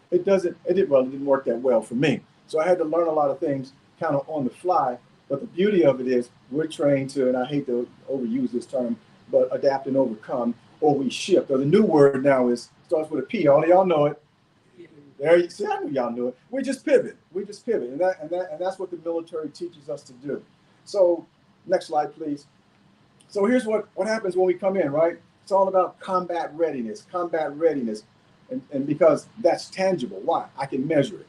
It didn't work that well for me. So I had to learn a lot of things kind of on the fly. But the beauty of it is we're trained to, and I hate to overuse this term, but adapt and overcome, or we shift. Or the new word now starts with a P. All of y'all know it. There you see, I knew y'all knew it. We just pivot. And that's what the military teaches us to do. So next slide, please. So here's what happens when we come in, right? It's all about combat readiness. And because that's tangible. Why? I can measure it.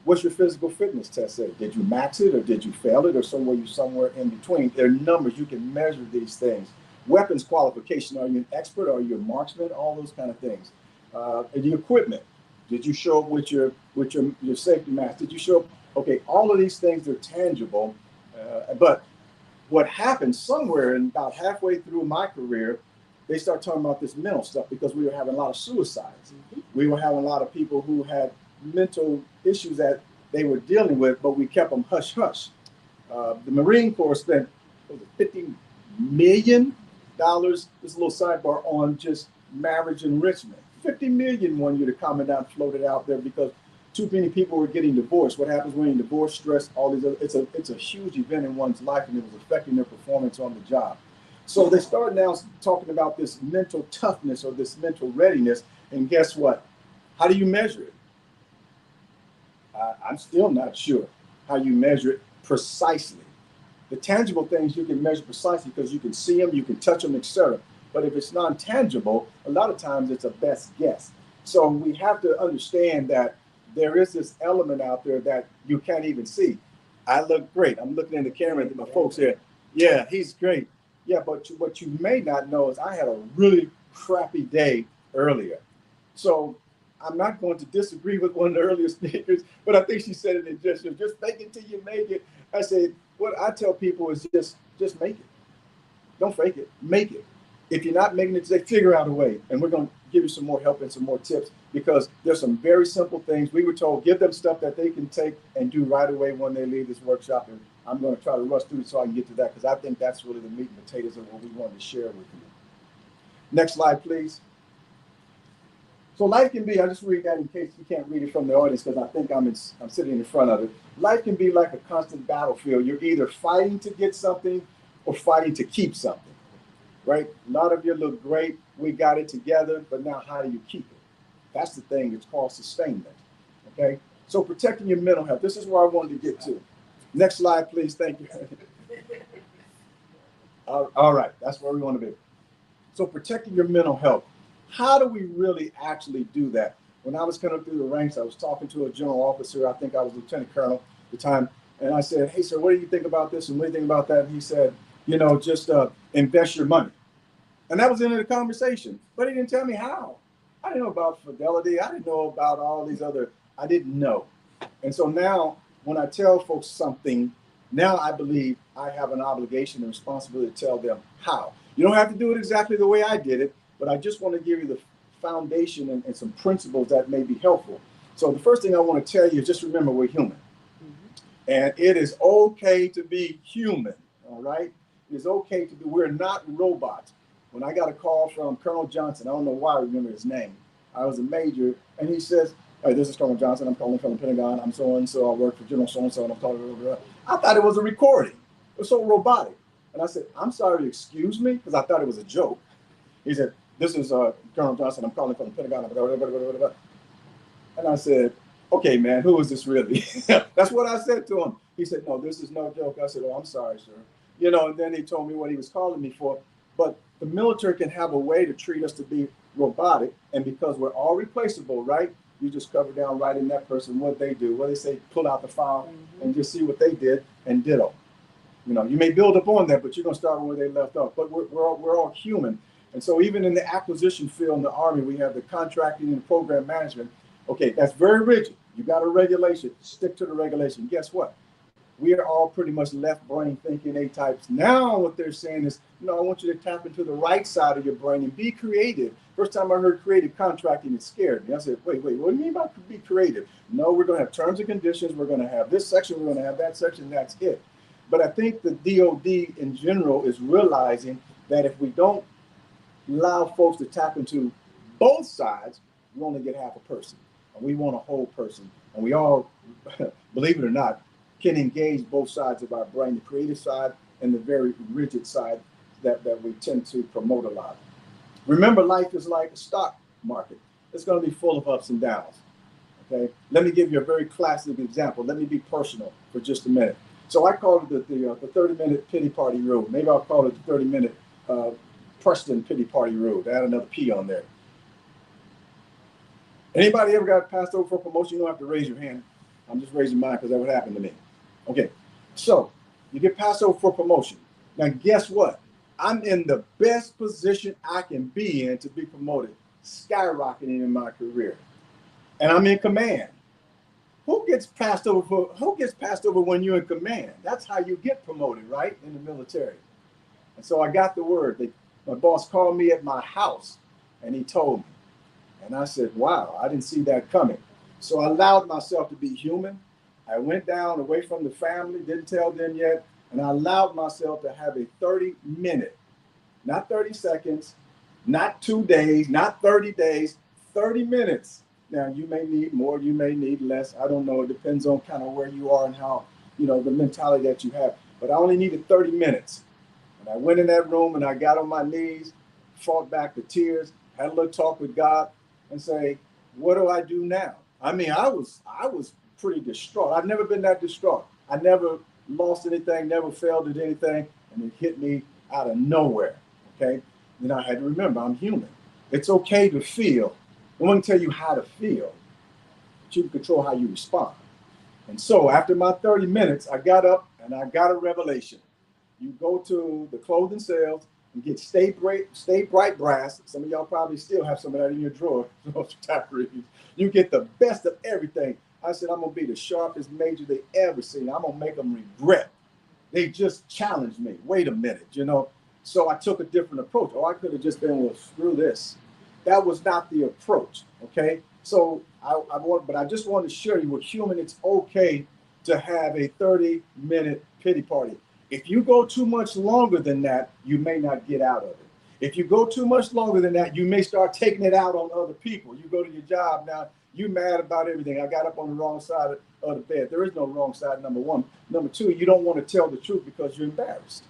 What's your physical fitness test say? Did you max it or did you fail it or somewhere in between? There are numbers. You can measure these things. Weapons qualification. Are you an expert? Are you a marksman? All those kind of things. And the equipment. Did you show up with your safety mask? Did you show up? Okay, all of these things are tangible. But what happened somewhere in about halfway through my career, they start talking about this mental stuff because we were having a lot of suicides. Mm-hmm. We were having a lot of people who had mental issues that they were dealing with, but we kept them hush hush. The Marine Corps spent $50 million, this little sidebar, on just marriage enrichment. $50 million one year the commandant floated out there because too many people were getting divorced. What happens when you divorce, stress, all these other, it's a huge event in one's life, and it was affecting their performance on the job. So they start now talking about this mental toughness or this mental readiness, and guess what? How do you measure it? I'm still not sure how you measure it precisely. The tangible things you can measure precisely because you can see them, you can touch them, etc. But if it's non-tangible, a lot of times it's a best guess. So we have to understand that there is this element out there that you can't even see. I look great. I'm looking in the camera at my folks here. Yeah, he's great. Yeah, but what you may not know is I had a really crappy day earlier. So I'm not going to disagree with one of the earlier speakers, but I think she said it in just fake it till you make it. I said, what I tell people is just make it. Don't fake it, make it. If you're not making it today, figure out a way. And we're going to give you some more help and some more tips because there's some very simple things. We were told, give them stuff that they can take and do right away when they leave this workshop. And I'm going to try to rush through it so I can get to that because I think that's really the meat and potatoes of what we wanted to share with you. Next slide, please. So life can be, I'll just read that in case you can't read it from the audience because I think I'm sitting in front of it. Life can be like a constant battlefield. You're either fighting to get something or fighting to keep something, right? A lot of you look great. We got it together, but now how do you keep it? That's the thing. It's called sustainment. Okay. So protecting your mental health. This is where I wanted to get to. Next slide, please. Thank you. All right. That's where we want to be. So protecting your mental health. How do we really actually do that? When I was coming through the ranks, I was talking to a general officer. I think I was lieutenant colonel at the time. And I said, hey, sir, what do you think about this? And what do you think about that? And he said, you know, just invest your money. And that was the end of the conversation. But he didn't tell me how. I didn't know about Fidelity. I didn't know about all these other, I didn't know. And so now when I tell folks something, now I believe I have an obligation and responsibility to tell them how. You don't have to do it exactly the way I did it, but I just want to give you the foundation and some principles that may be helpful. So the first thing I want to tell you is just remember we're human. And it is okay to be human, all right? It is okay to be, we're not robots. When I got a call from Colonel Johnson, I don't know why I remember his name. I was a major, and he says, hey, this is Colonel Johnson. I'm calling from the Pentagon. I'm so-and-so. I work for General so-and-so, and I'm talking blah, blah, blah. I thought it was a recording. It was so robotic. And I said, I'm sorry, excuse me, because I thought it was a joke. He said, this is Colonel Johnson. I'm calling from the Pentagon. Blah, blah, blah, blah, blah, blah. And I said, okay, man, who is this really? That's what I said to him. He said, no, this is no joke. I said, oh, I'm sorry, sir. You know, and then he told me what he was calling me for. But the military can have a way to treat us to be robotic. And because we're all replaceable, right? You just cover down right in that person what they do. What they say, pull out the file and just see what they did and ditto. You know, you may build upon that, but you're going to start where they left off. But we're all human. And so even in the acquisition field in the Army, we have the contracting and program management. Okay, that's very rigid. You got a regulation, stick to the regulation. Guess what? We are all pretty much left brain thinking A types. Now what they're saying is, you know, I want you to tap into the right side of your brain and be creative. First time I heard creative contracting, it scared me. I said, wait, what do you mean by be creative? No, we're going to have terms and conditions. We're going to have this section. We're going to have that section. That's it. But I think the DOD in general is realizing that if we don't allow folks to tap into both sides, we only get half a person. And we want a whole person. And we all, believe it or not, can engage both sides of our brain, the creative side and the very rigid side that we tend to promote a lot. Remember, life is like a stock market. It's going to be full of ups and downs. Okay, let me give you a very classic example. Let me be personal for just a minute. So I call it the 30-minute pity party rule. Maybe I'll call it the 30-minute Preston pity party rule. Add another P on there. Anybody ever got passed over for promotion? You don't have to raise your hand. I'm just raising mine because that would happen to me. Okay, so you get passed over for promotion. Now, guess what? I'm in the best position I can be in to be promoted, skyrocketing in my career. And I'm in command. Who gets passed over when you're in command? That's how you get promoted, right? In the military. And so I got the word. My boss called me at my house and he told me. And I said, wow, I didn't see that coming. So I allowed myself to be human. I went down away from the family, didn't tell them yet, and I allowed myself to have a 30-minute, not 30 seconds, not 2 days, not 30 days, 30 minutes. Now, you may need more, you may need less. I don't know. It depends on kind of where you are and how, you know, the mentality that you have. But I only needed 30 minutes. And I went in that room and I got on my knees, fought back the tears, had a little talk with God and say, what do I do now? I mean, I was pretty distraught. I've never been that distraught. I never lost anything, never failed at anything, and it hit me out of nowhere, okay? Then I had to remember, I'm human. It's okay to feel. I want to tell you how to feel, but you can control how you respond. And so after my 30 minutes, I got up and I got a revelation. You go to the clothing sales and get Stay Bright brass. Some of y'all probably still have some of that in your drawer. You get the best of everything. I said, I'm going to be the sharpest major they ever seen. I'm going to make them regret. They just challenged me. Wait a minute, you know. So I took a different approach. Oh, I could have just been, well, screw this. That was not the approach, okay? So but I just want to show you we're human. It's okay to have a 30-minute pity party. If you go too much longer than that, you may not get out of it. If you go too much longer than that, you may start taking it out on other people. You go to your job now, you mad about everything. I got up on the wrong side of the bed. There is no wrong side, number one. Number two, you don't want to tell the truth because you're embarrassed.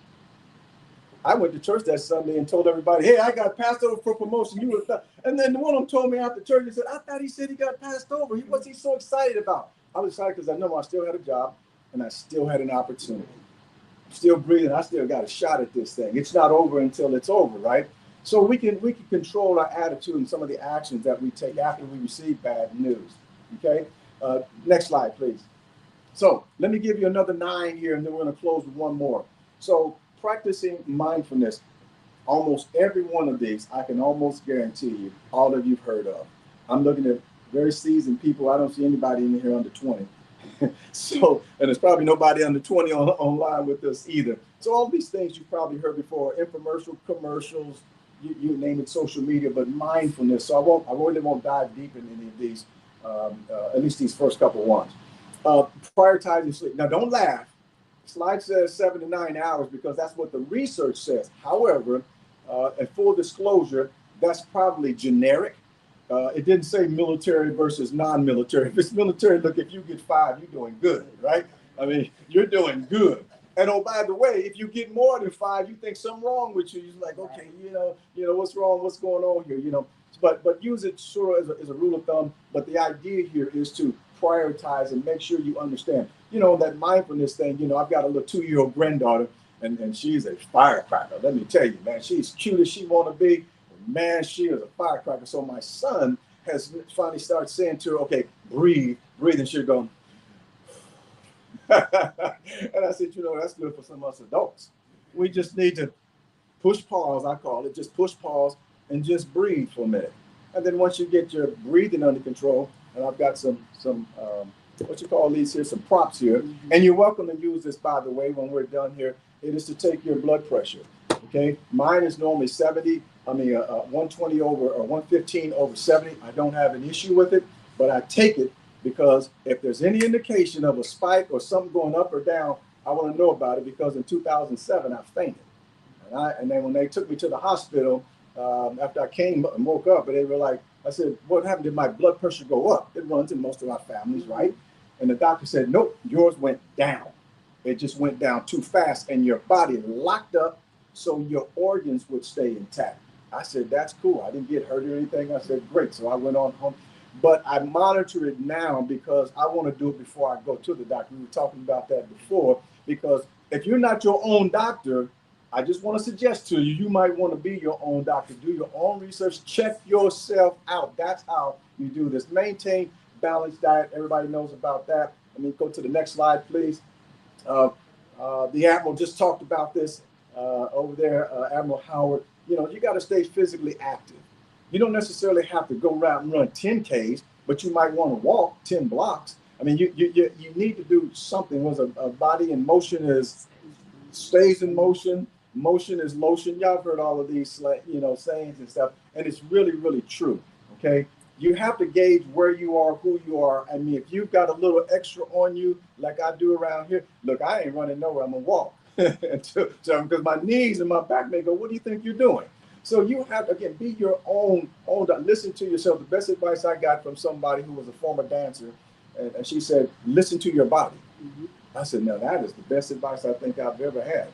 I went to church that Sunday and told everybody, hey, I got passed over for promotion. You would have and then one of them told me after church, he said, I thought he said he got passed over. What's he so excited about? I was excited because I know I still had a job and I still had an opportunity. I'm still breathing. I still got a shot at this thing. It's not over until it's over, right? So we can control our attitude and some of the actions that we take after we receive bad news. Okay. Next slide, please. So let me give you another 9 here, and then we're going to close with one more. So practicing mindfulness. Almost every one of these, I can almost guarantee you, all of you've heard of. I'm looking at very seasoned people. I don't see anybody in here under 20. So, and there's probably nobody under 20 online with us either. So all these things you've probably heard before, infomercial, commercials, you name it, social media, but mindfulness. So I really won't dive deep in any of these, at least these first couple ones. Prioritizing sleep. Now don't laugh. Slide says 7 to 9 hours because that's what the research says. However, in full disclosure, that's probably generic. It didn't say military versus non-military. If it's military, look, if you get 5, you're doing good, right? I mean, you're doing good. And oh, by the way, if you get more than 5, you think something wrong with you. You're like, okay, you know, what's wrong? What's going on here? But use it sort of as a rule of thumb. But the idea here is to prioritize and make sure you understand. That mindfulness thing. I've got a little 2-year-old granddaughter, and she's a firecracker. Let me tell you, man, she's cute as she want to be. Man, she is a firecracker. So my son has finally started saying to her, okay, breathe, and she's going. And I said, that's good for some of us adults. We just need to push pause, I call it, just push pause and just breathe for a minute. And then once you get your breathing under control, and I've got some what you call these here, some props here, and you're welcome to use this, by the way, when we're done here. It is to take your blood pressure. Okay, mine is normally 120 over or 115 over 70. I don't have an issue with it, but I take it because if there's any indication of a spike or something going up or down, I want to know about it because in 2007 I fainted, and then when they took me to the hospital after I came and woke up, and they were like, I said, what happened? Did my blood pressure go up? It runs in most of our families, right? And the doctor said, nope, yours went down. It just went down too fast, and your body locked up so your organs would stay intact. I said, that's cool. I didn't get hurt or anything. I said, great. So I went on home. But I monitor it now because I want to do it before I go to the doctor. We were talking about that before, because if you're not your own doctor, I just want to suggest to you, you might want to be your own doctor. Do your own research. Check yourself out. That's how you do this. Maintain balanced diet. Everybody knows about that. Go to the next slide, please. The Admiral just talked about this over there, Admiral Howard. You got to stay physically active. You don't necessarily have to go around and run 10Ks, but you might want to walk 10 blocks. You need to do something. Was a body in motion stays in motion. Motion is lotion. Y'all have heard all of these, sayings and stuff, and it's really, really true. Okay, you have to gauge where you are, who you are. If you've got a little extra on you, like I do around here, look, I ain't running nowhere. I'm gonna walk because my knees and my back may go. What do you think you're doing? So you have to, again, be your own. Listen to yourself. The best advice I got from somebody who was a former dancer, and she said, "Listen to your body." I said, "Now that is the best advice I think I've ever had."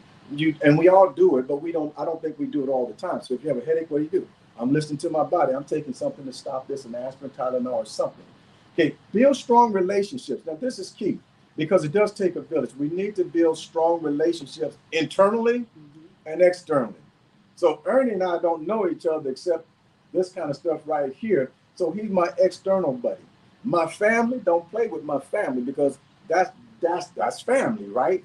And we all do it, but I don't think we do it all the time. So if you have a headache, what do? I'm listening to my body. I'm taking something to stop this, an aspirin, Tylenol, or something. Okay, build strong relationships. Now this is key because it does take a village. We need to build strong relationships internally and externally. So Ernie and I don't know each other except this kind of stuff right here. So he's my external buddy. My family, don't play with my family because that's family, right?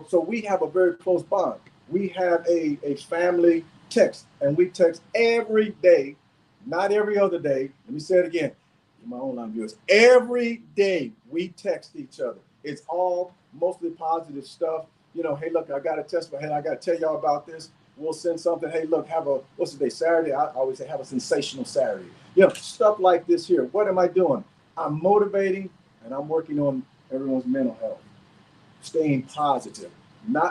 So we have a very close bond. We have a family text, and we text every day, not every other day. Let me say it again, my online viewers. Every day we text each other. It's all mostly positive stuff. Hey, look, I got to test my head. I got to tell y'all about this. We'll send something. Hey, look, what's the day? Saturday. I always say have a sensational Saturday. Stuff like this here. What am I doing? I'm motivating, and I'm working on everyone's mental health. Staying positive.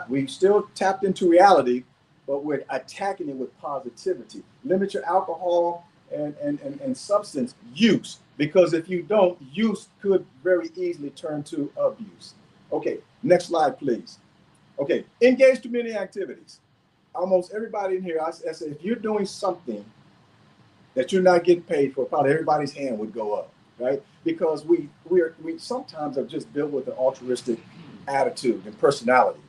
We still tapped into reality, but we're attacking it with positivity. Limit your alcohol and substance use, because if you don't, use could very easily turn to abuse. Okay, next slide, please. Okay, engage community activities. almost everybody in here, I say, if you're doing something that you're not getting paid for, probably everybody's hand would go up, right? Because we sometimes are just built with an altruistic attitude and personality,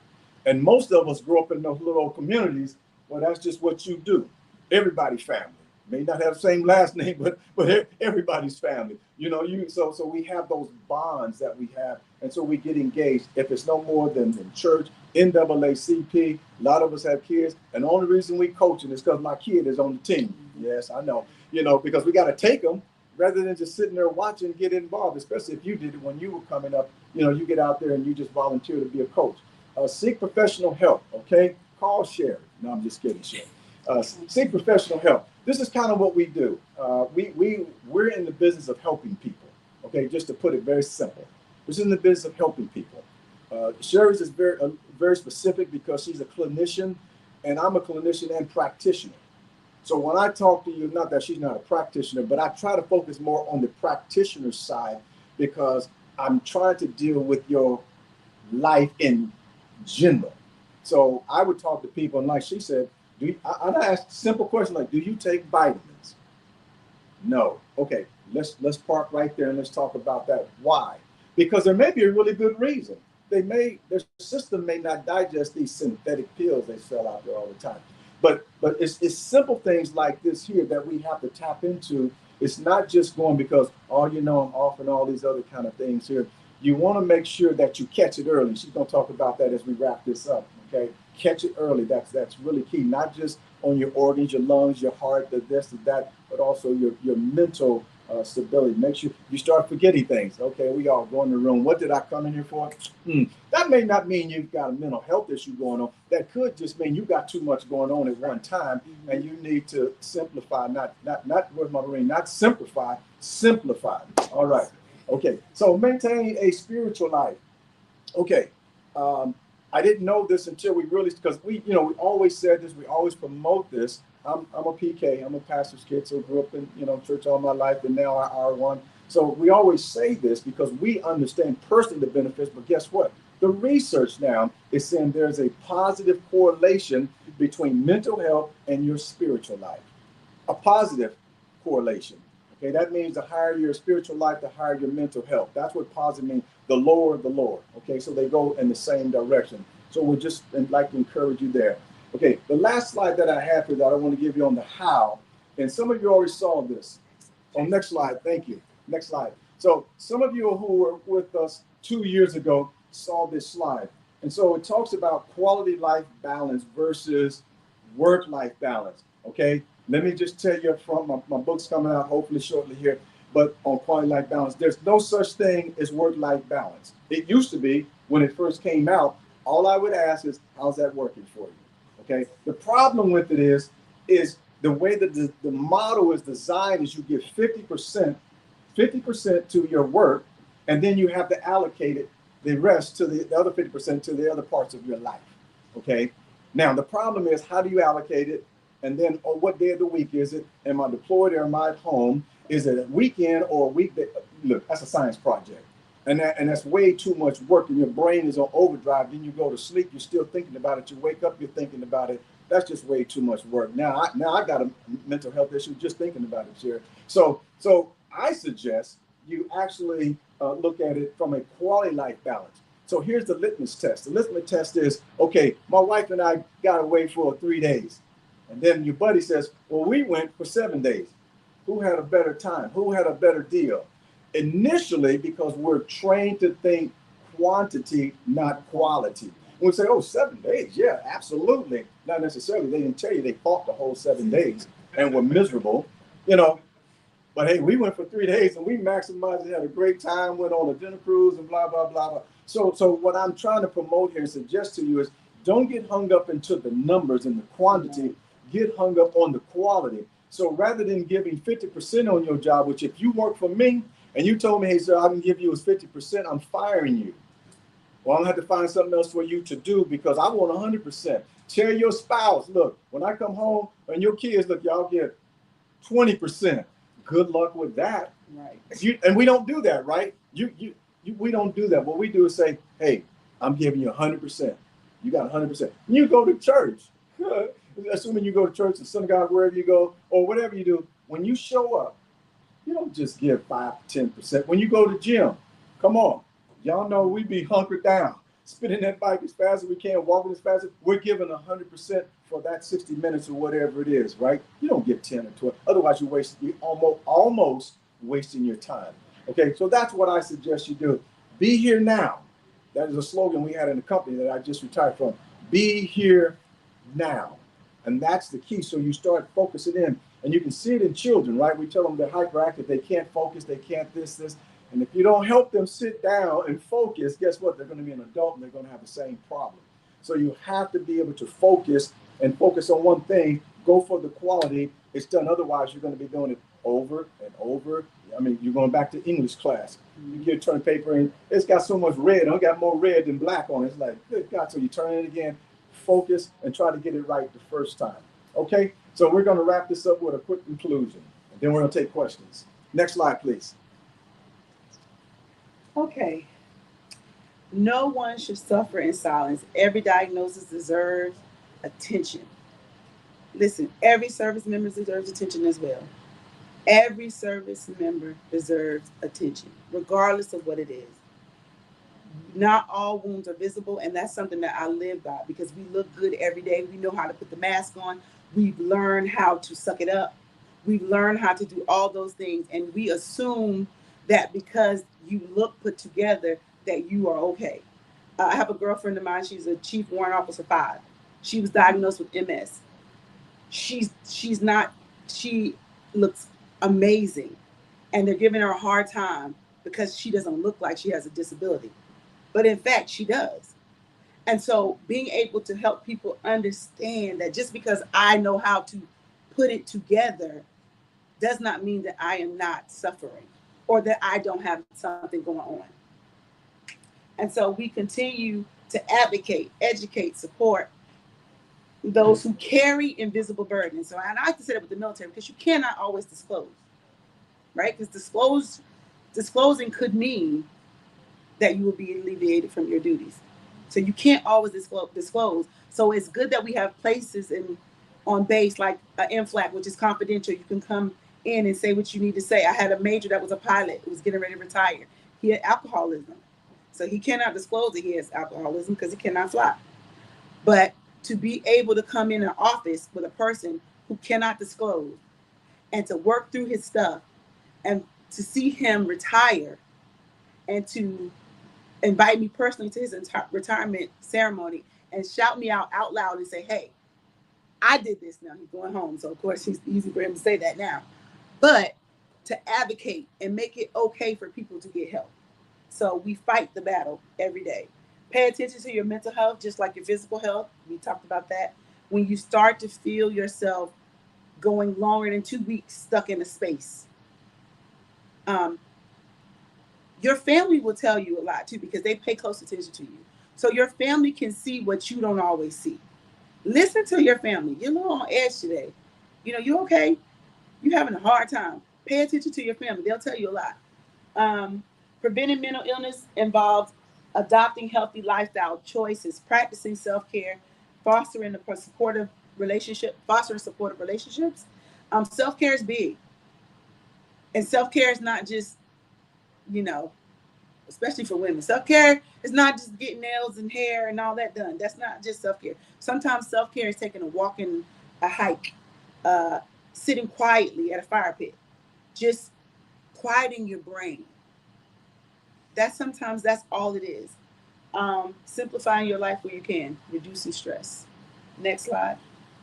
and most of us grow up in those little communities where that's just what you do. Everybody's family may not have the same last name, but everybody's family. You know, so we have those bonds that we have, and so we get engaged. If it's no more than in church, NAACP, a lot of us have kids, and the only reason we coaching is because my kid is on the team. Yes, I know. You know, because we got to take them rather than just sitting there watching, get involved, especially if you did it when you were coming up. You know, you get out there and you just volunteer to be a coach. Seek professional help, okay? Call Sherry. No, I'm just kidding, Sherry. Seek professional help. This is kind of what we do. We're in the business of helping people, okay? Just to put it very simple. We're in the business of helping people. Sherry's is very specific because she's a clinician, and I'm a clinician and practitioner. So when I talk to you, not that she's not a practitioner, but I try to focus more on the practitioner side because I'm trying to deal with your life in general. So I would talk to people, and like she said, I asked a simple question like, do you take vitamins? No. Okay, let's park right there and let's talk about that. Why? Because there may be a really good reason. Their system may not digest these synthetic pills they sell out there all the time. But it's simple things like this here that we have to tap into. It's not just going because, oh, you know, I'm off and all these other kind of things here. You want to make sure that you catch it early. She's going to talk about that as we wrap this up. Okay, catch it early. That's really key. Not just on your organs, your lungs, your heart, the this, the that, but also your mental stability. Make sure you start forgetting things. Okay, we all go in the room. What did I come in here for? That may not mean you've got a mental health issue going on. That could just mean you got too much going on at one time, and you need to simplify. Not where's my Marine? Not simplify. Simplify. All right. Okay. So maintain a spiritual life. Okay. I didn't know this until we really, because we always said this, we always promote this. I'm a PK, I'm a pastor's kid, so grew up in church all my life, and now I R1. So we always say this because we understand personally the benefits, but guess what? The research now is saying there's a positive correlation between mental health and your spiritual life. A positive correlation. Okay, that means the higher your spiritual life, the higher your mental health. That's what positive means. The lower, the lower. Okay, so they go in the same direction. So we'd just like to encourage you there. Okay, the last slide that I have here that I want to give you on the how, and some of you already saw this. Oh, next slide. Thank you. Next slide. So some of you who were with us 2 years ago saw this slide. And so it talks about quality life balance versus work-life balance. Okay, let me just tell you up front, my book's coming out hopefully shortly here, but on quality life balance, there's no such thing as work-life balance. It used to be when it first came out. All I would ask is, how's that working for you? Okay, the problem with it is the way that the model is designed is you give 50% to your work, and then you have to allocate it, the rest to the other 50% to the other parts of your life. Okay, now the problem is, how do you allocate it? And then on what day of the week is it? Am I deployed or am I at home? Is it a weekend or a weekday? Look, that's a science project. And that's way too much work, and your brain is on overdrive. Then you go to sleep, you're still thinking about it. You wake up, you're thinking about it. That's just way too much work. Now I got a mental health issue just thinking about it, Jerry. So I suggest you actually look at it from a quality life balance. So here's the litmus test. The litmus test is, okay, my wife and I got away for 3 days. And then your buddy says, well, we went for 7 days. Who had a better time? Who had a better deal? Initially, because we're trained to think quantity, not quality. And we say, oh, 7 days. Yeah, absolutely. Not necessarily. They didn't tell you they fought the whole 7 days and were miserable, But hey, we went for 3 days and we maximized it, had a great time, went on a dinner cruise and blah, blah, blah, blah. So what I'm trying to promote here and suggest to you is don't get hung up into the numbers and the quantity, get hung up on the quality. So rather than giving 50% on your job, which if you work for me and you told me, hey, sir, I can give you as 50%, I'm firing you. Well, I'm going to have to find something else for you to do because I want 100%. Tell your spouse, look, when I come home and your kids, look, y'all get 20%. Good luck with that. Right. And we don't do that, right? We don't do that. What we do is say, hey, I'm giving you 100%. You got 100%. You go to church. Assuming you go to church, the synagogue, wherever you go, or whatever you do, when you show up, you don't just give 5 to 10%. When you go to gym, come on, y'all know we be hunkered down, spinning that bike as fast as we can, walking as fast as we're giving 100% for that 60 minutes or whatever it is, right? You don't get 10 or 12. Otherwise, you almost wasting your time. Okay, so that's what I suggest you do. Be here now. That is a slogan we had in the company that I just retired from. Be here now. And that's the key. So you start focusing in, and you can see it in children, right? We tell them they're hyperactive, they can't focus, they can't this. And if you don't help them sit down and focus, guess what? They're going to be an adult and they're going to have the same problem. So you have to be able to focus and focus on one thing, go for the quality. It's done. Otherwise, you're going to be doing it over and over. I mean, you're going back to English class. You get turn paper and it's got so much red. I got more red than black on it. It's like, good God. So you turn it again, focus, and try to get it right the first time. Okay? So we're going to wrap this up with a quick conclusion. And then we're going to take questions. Next slide, please. Okay. No one should suffer in silence. Every diagnosis deserves attention. Listen, every service member deserves attention as well. Every service member deserves attention, regardless of what it is. Not all wounds are visible, and that's something that I live by because we look good every day. We know how to put the mask on. We've learned how to suck it up. We've learned how to do all those things, and we assume that because you look put together that you are okay. I have a girlfriend of mine. She's a Chief Warrant Officer 5. She was diagnosed with MS. She's not. She looks amazing, and they're giving her a hard time because she doesn't look like she has a disability, but in fact she does. And so being able to help people understand that just because I know how to put it together does not mean that I am not suffering or that I don't have something going on. And so we continue to advocate, educate, support those who carry invisible burdens. So I like to say that with the military because you cannot always disclose, right? Because disclosing could mean that you will be alleviated from your duties. So you can't always disclose. So it's good that we have places on base like MFLAC, which is confidential. You can come in and say what you need to say. I had a major that was a pilot who was getting ready to retire. He had alcoholism. So he cannot disclose that he has alcoholism because he cannot fly. But to be able to come in an office with a person who cannot disclose and to work through his stuff and to see him retire and to invite me personally to his retirement ceremony and shout me out loud and say, hey, I did this now. He's going home. So, of course, it's easy for him to say that now. But to advocate and make it okay for people to get help. So we fight the battle every day. Pay attention to your mental health, just like your physical health. We talked about that. When you start to feel yourself going longer than 2 weeks stuck in a space, your family will tell you a lot too because they pay close attention to you. So your family can see what you don't always see. Listen to your family. You're a little on edge today. You okay? You're having a hard time. Pay attention to your family. They'll tell you a lot. Preventing mental illness involves adopting healthy lifestyle choices, practicing self-care, fostering supportive relationships. Self-care is big. And self-care is not just, especially for women. Self-care is not just getting nails and hair and all that done. That's not just self-care. Sometimes self-care is taking a walk and a hike, sitting quietly at a fire pit, just quieting your brain. Sometimes that's all it is. Simplifying your life where you can, reducing stress. Next slide.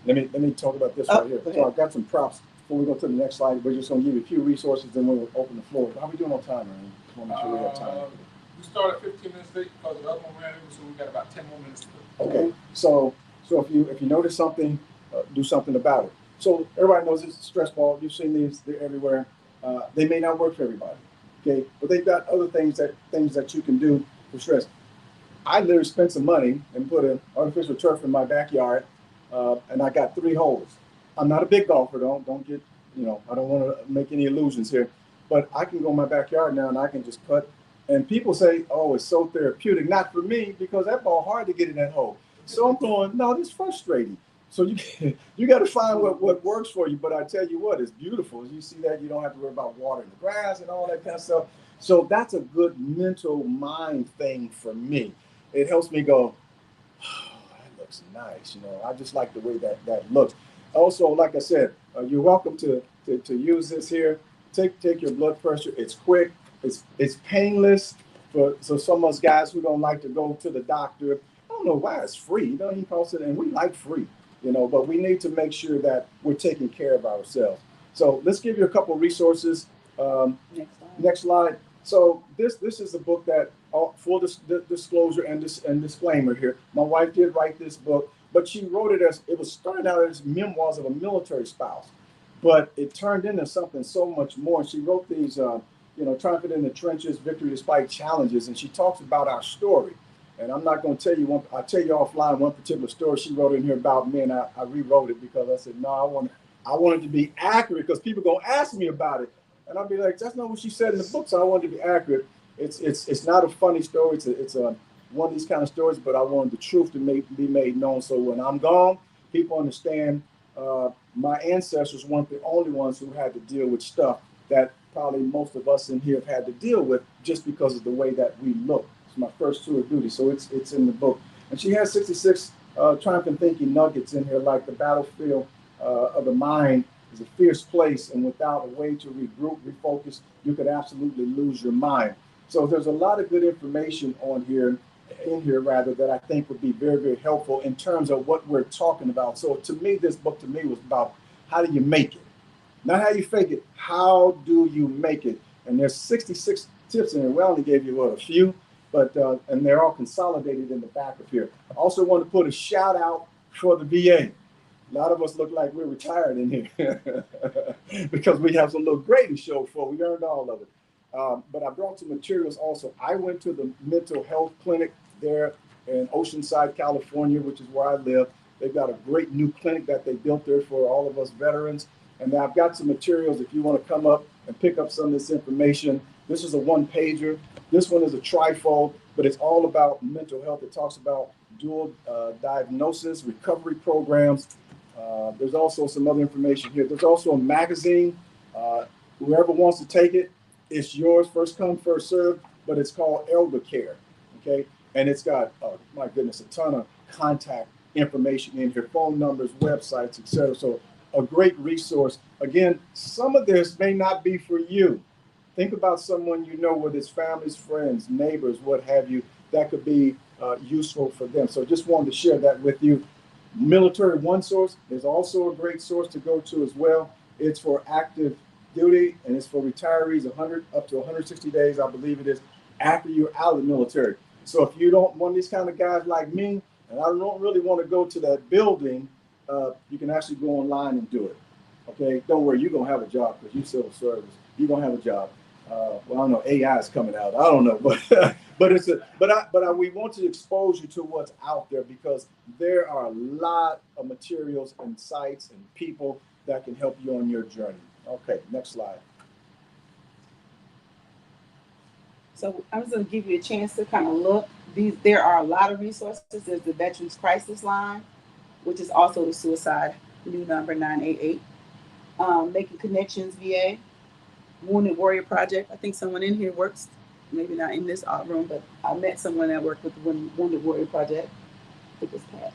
Let me talk about this right here. So I've got some props. Before we go to the next slide, we're just going to give you a few resources, then we'll open the floor. How are we doing on time, Ryan? Just want to make sure we have time. We started 15 minutes late because the other one ran over, so we got about 10 more minutes to go. Okay, so if you notice something, do something about it. So everybody knows it's a stress ball. You've seen these; they're everywhere. They may not work for everybody, okay, but they've got other things that you can do for stress. I literally spent some money and put an artificial turf in my backyard, and I got 3 holes. I'm not a big golfer, don't get, I don't want to make any illusions here, but I can go in my backyard now and I can just cut. And people say, oh, it's so therapeutic. Not for me, because that ball hard to get in that hole. So I'm going, no, this is frustrating. So you got to find what works for you. But I tell you what, it's beautiful. You see that you don't have to worry about watering the grass and all that kind of stuff. So that's a good mental mind thing for me. It helps me go, oh, that looks nice. You know, I just like the way that looks. Also, like I said, you're welcome to use this here. Take your blood pressure. It's quick. It's painless for so some of us guys who don't like to go to the doctor. I don't know why it's free. You know, he calls it, and we like free. You know, but we need to make sure that we're taking care of ourselves. So let's give you a couple of resources. Next slide. So this is a book that, full disclosure and disclaimer here. My wife did write this book, but she wrote it as it was started out as memoirs of a military spouse, but it turned into something so much more. She wrote these, Triumphant in the Trenches, Victory Despite Challenges, and she talks about our story. And I'm not going to tell you one. I'll tell you offline one particular story she wrote in here about me, and I rewrote it because I said no, I want it to be accurate because people are going to ask me about it. And I'll be like, that's not what she said in the book, so I wanted to be accurate. It's not a funny story. It's a one of these kind of stories, but I wanted the truth to be made known. So when I'm gone, people understand my ancestors weren't the only ones who had to deal with stuff that probably most of us in here have had to deal with just because of the way that we look. It's my first tour of duty, so it's in the book. And she has 66 triumphant thinking nuggets in here, like the battlefield of the mind is a fierce place, and without a way to regroup, refocus, you could absolutely lose your mind. So there's a lot of good information in here that I think would be very, very helpful in terms of what we're talking about. So to me, this book to me was about how do you make it? Not how you fake it, how do you make it? And there's 66 tips in here. We only gave you a few, but and they're all consolidated in the back of here. I also want to put a shout out for the VA. A lot of us look like we're retired in here because we have some little grading show for. We earned all of it. But I brought some materials also. I went to the mental health clinic there in Oceanside, California, which is where I live. They've got a great new clinic that they built there for all of us veterans. And I've got some materials if you want to come up and pick up some of this information. This is a one-pager. This one is a trifold, but it's all about mental health. It talks about dual diagnosis, recovery programs. There's also some other information here. There's also a magazine. Whoever wants to take it, it's yours, first come, first serve, but it's called Elder Care, okay? And it's got, my goodness, a ton of contact information in here, phone numbers, websites, etc. So a great resource. Again, some of this may not be for you. Think about someone you know, whether it's families, friends, neighbors, what have you, that could be useful for them. So just wanted to share that with you. Military One Source is also a great source to go to as well. It's for active duty and it's for retirees 100 up to 160 days, I believe it is, after you're out of the military. So if you don't want these kind of guys like me, and I don't really want to go to that building, you can actually go online and do it. Okay, don't worry, you're gonna have a job because you civil service. You're gonna have a job. Well, I don't know, AI is coming out. I don't know, but we want to expose you to what's out there because there are a lot of materials and sites and people that can help you on your journey. Okay, next slide. So I'm just going to give you a chance to kind of look. There are a lot of resources. There's the Veterans Crisis Line, which is also the suicide new number 988. Making Connections VA, Wounded Warrior Project. I think someone in here works, maybe not in this room, but I met someone that worked with the Wounded Warrior Project. I think it's Pat.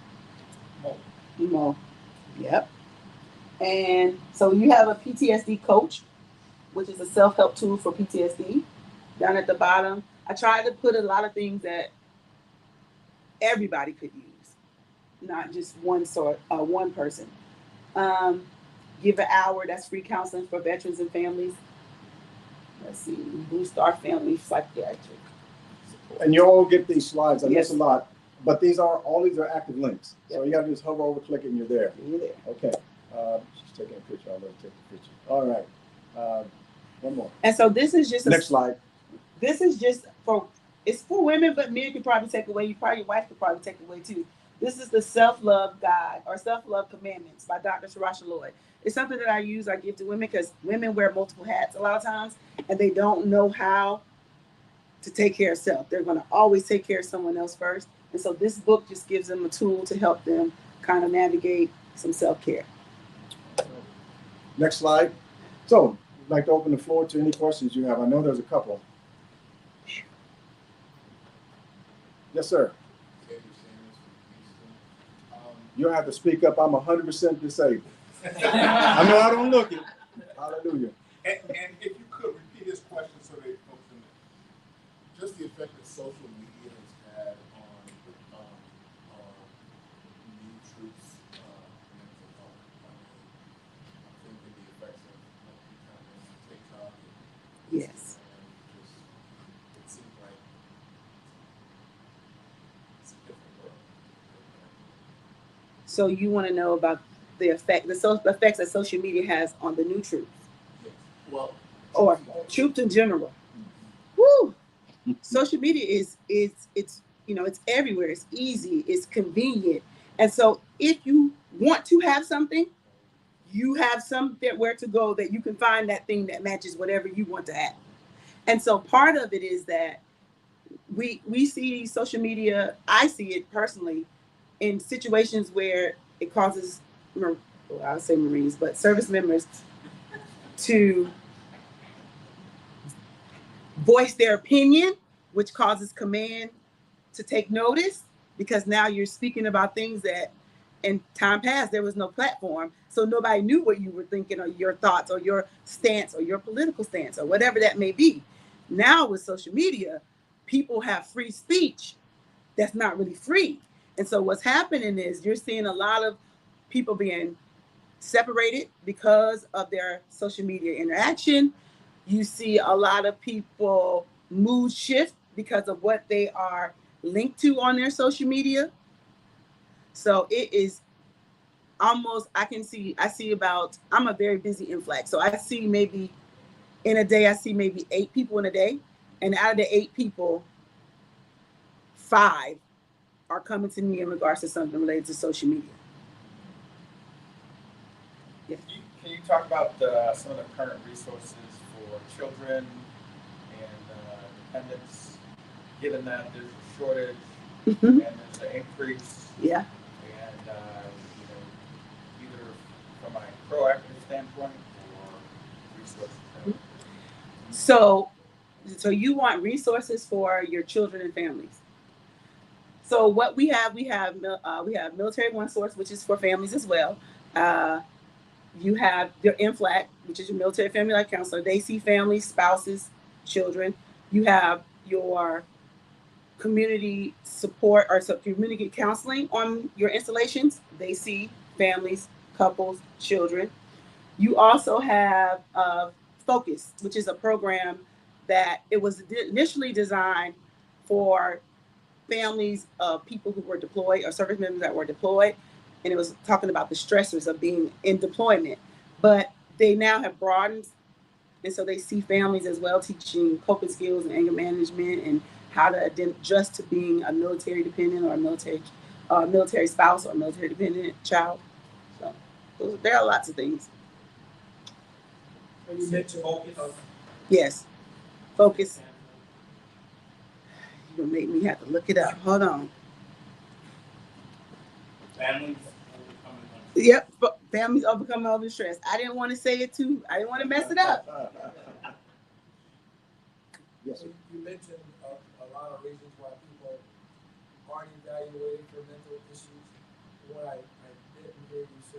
Mo. Yep. And so you have a PTSD coach, which is a self-help tool for PTSD. Down at the bottom, I tried to put a lot of things that everybody could use, not just one person. Give an hour, that's free counseling for veterans and families. Let's see, boost our family psychiatric support. And you all get these slides. I Yes. miss a lot, but all these are active links. Yep. So you got to just hover over, click it, and you're there. You're there. Okay. She's taking a picture. I'll let her take the picture. All right. One more. And so this is just next slide. This is just it's for women, but men could probably take away. Your wife could probably take away too. This is the Self-Love Guide or Self-Love Commandments by Dr. Tarasha Lloyd. It's something that I give to women because women wear multiple hats a lot of times and they don't know how to take care of self. They're going to always take care of someone else first. And so this book just gives them a tool to help them kind of navigate some self-care. Next slide. So, I'd like to open the floor to any questions you have. I know there's a couple. Yes, sir. You'll have to speak up. I'm 100% disabled. I know I don't look it. Hallelujah. And if you could repeat his question so they folks can just the effect that social media has had on new troops mental health. I'm thinking the effects of becoming TikTok and Yes. just it seems like it's a different world. So you want to know about the effects that social media has on the new troops, Yes. Well, or troops in general. Woo! Social media is it's it's everywhere. It's easy. It's convenient. And so if you want to have something, you have somewhere to go that you can find that thing that matches whatever you want to have. And so part of it is that we see social media. I see it personally in situations where it causes, well, I would say Marines, but service members to voice their opinion, which causes command to take notice, because now you're speaking about things that in time past there was no platform, so nobody knew what you were thinking or your thoughts or your stance or your political stance or whatever that may be. Now with social media, people have free speech that's not really free. And so what's happening is you're seeing a lot of people being separated because of their social media interaction. You see a lot of people mood shift because of what they are linked to on their social media. So it is almost, I see about, I'm a very busy influx. So I see maybe in a day, I see maybe 8 people in a day. And out of the 8 people, 5 are coming to me in regards to something related to social media. Yes. Can you talk about some of the current resources for children and dependents, given that there's a shortage and there's an increase? Yeah. And either from a proactive standpoint or resources. So you want resources for your children and families. So what we have military one source, which is for families as well. You have your MFLAC, which is your military family life counselor. They see families, spouses, children. You have your community support or community counseling on your installations. They see families, couples, children. You also have Focus, which is a program that it was initially designed for families of people who were deployed or service members that were deployed. And it was talking about the stressors of being in deployment. But they now have broadened. And so they see families as well, teaching coping skills and anger management and how to adjust to being a military dependent or a military spouse or a military dependent child. So there are lots of things. You mentioned Focus. Yes. Focus. You're going to make me have to look it up. Hold on. Families. Yep. Families overcoming over stress. I didn't want to say it too. I didn't want to mess it up. Yes, sir. You mentioned a lot of reasons why people aren't evaluated for mental issues. What I didn't hear you say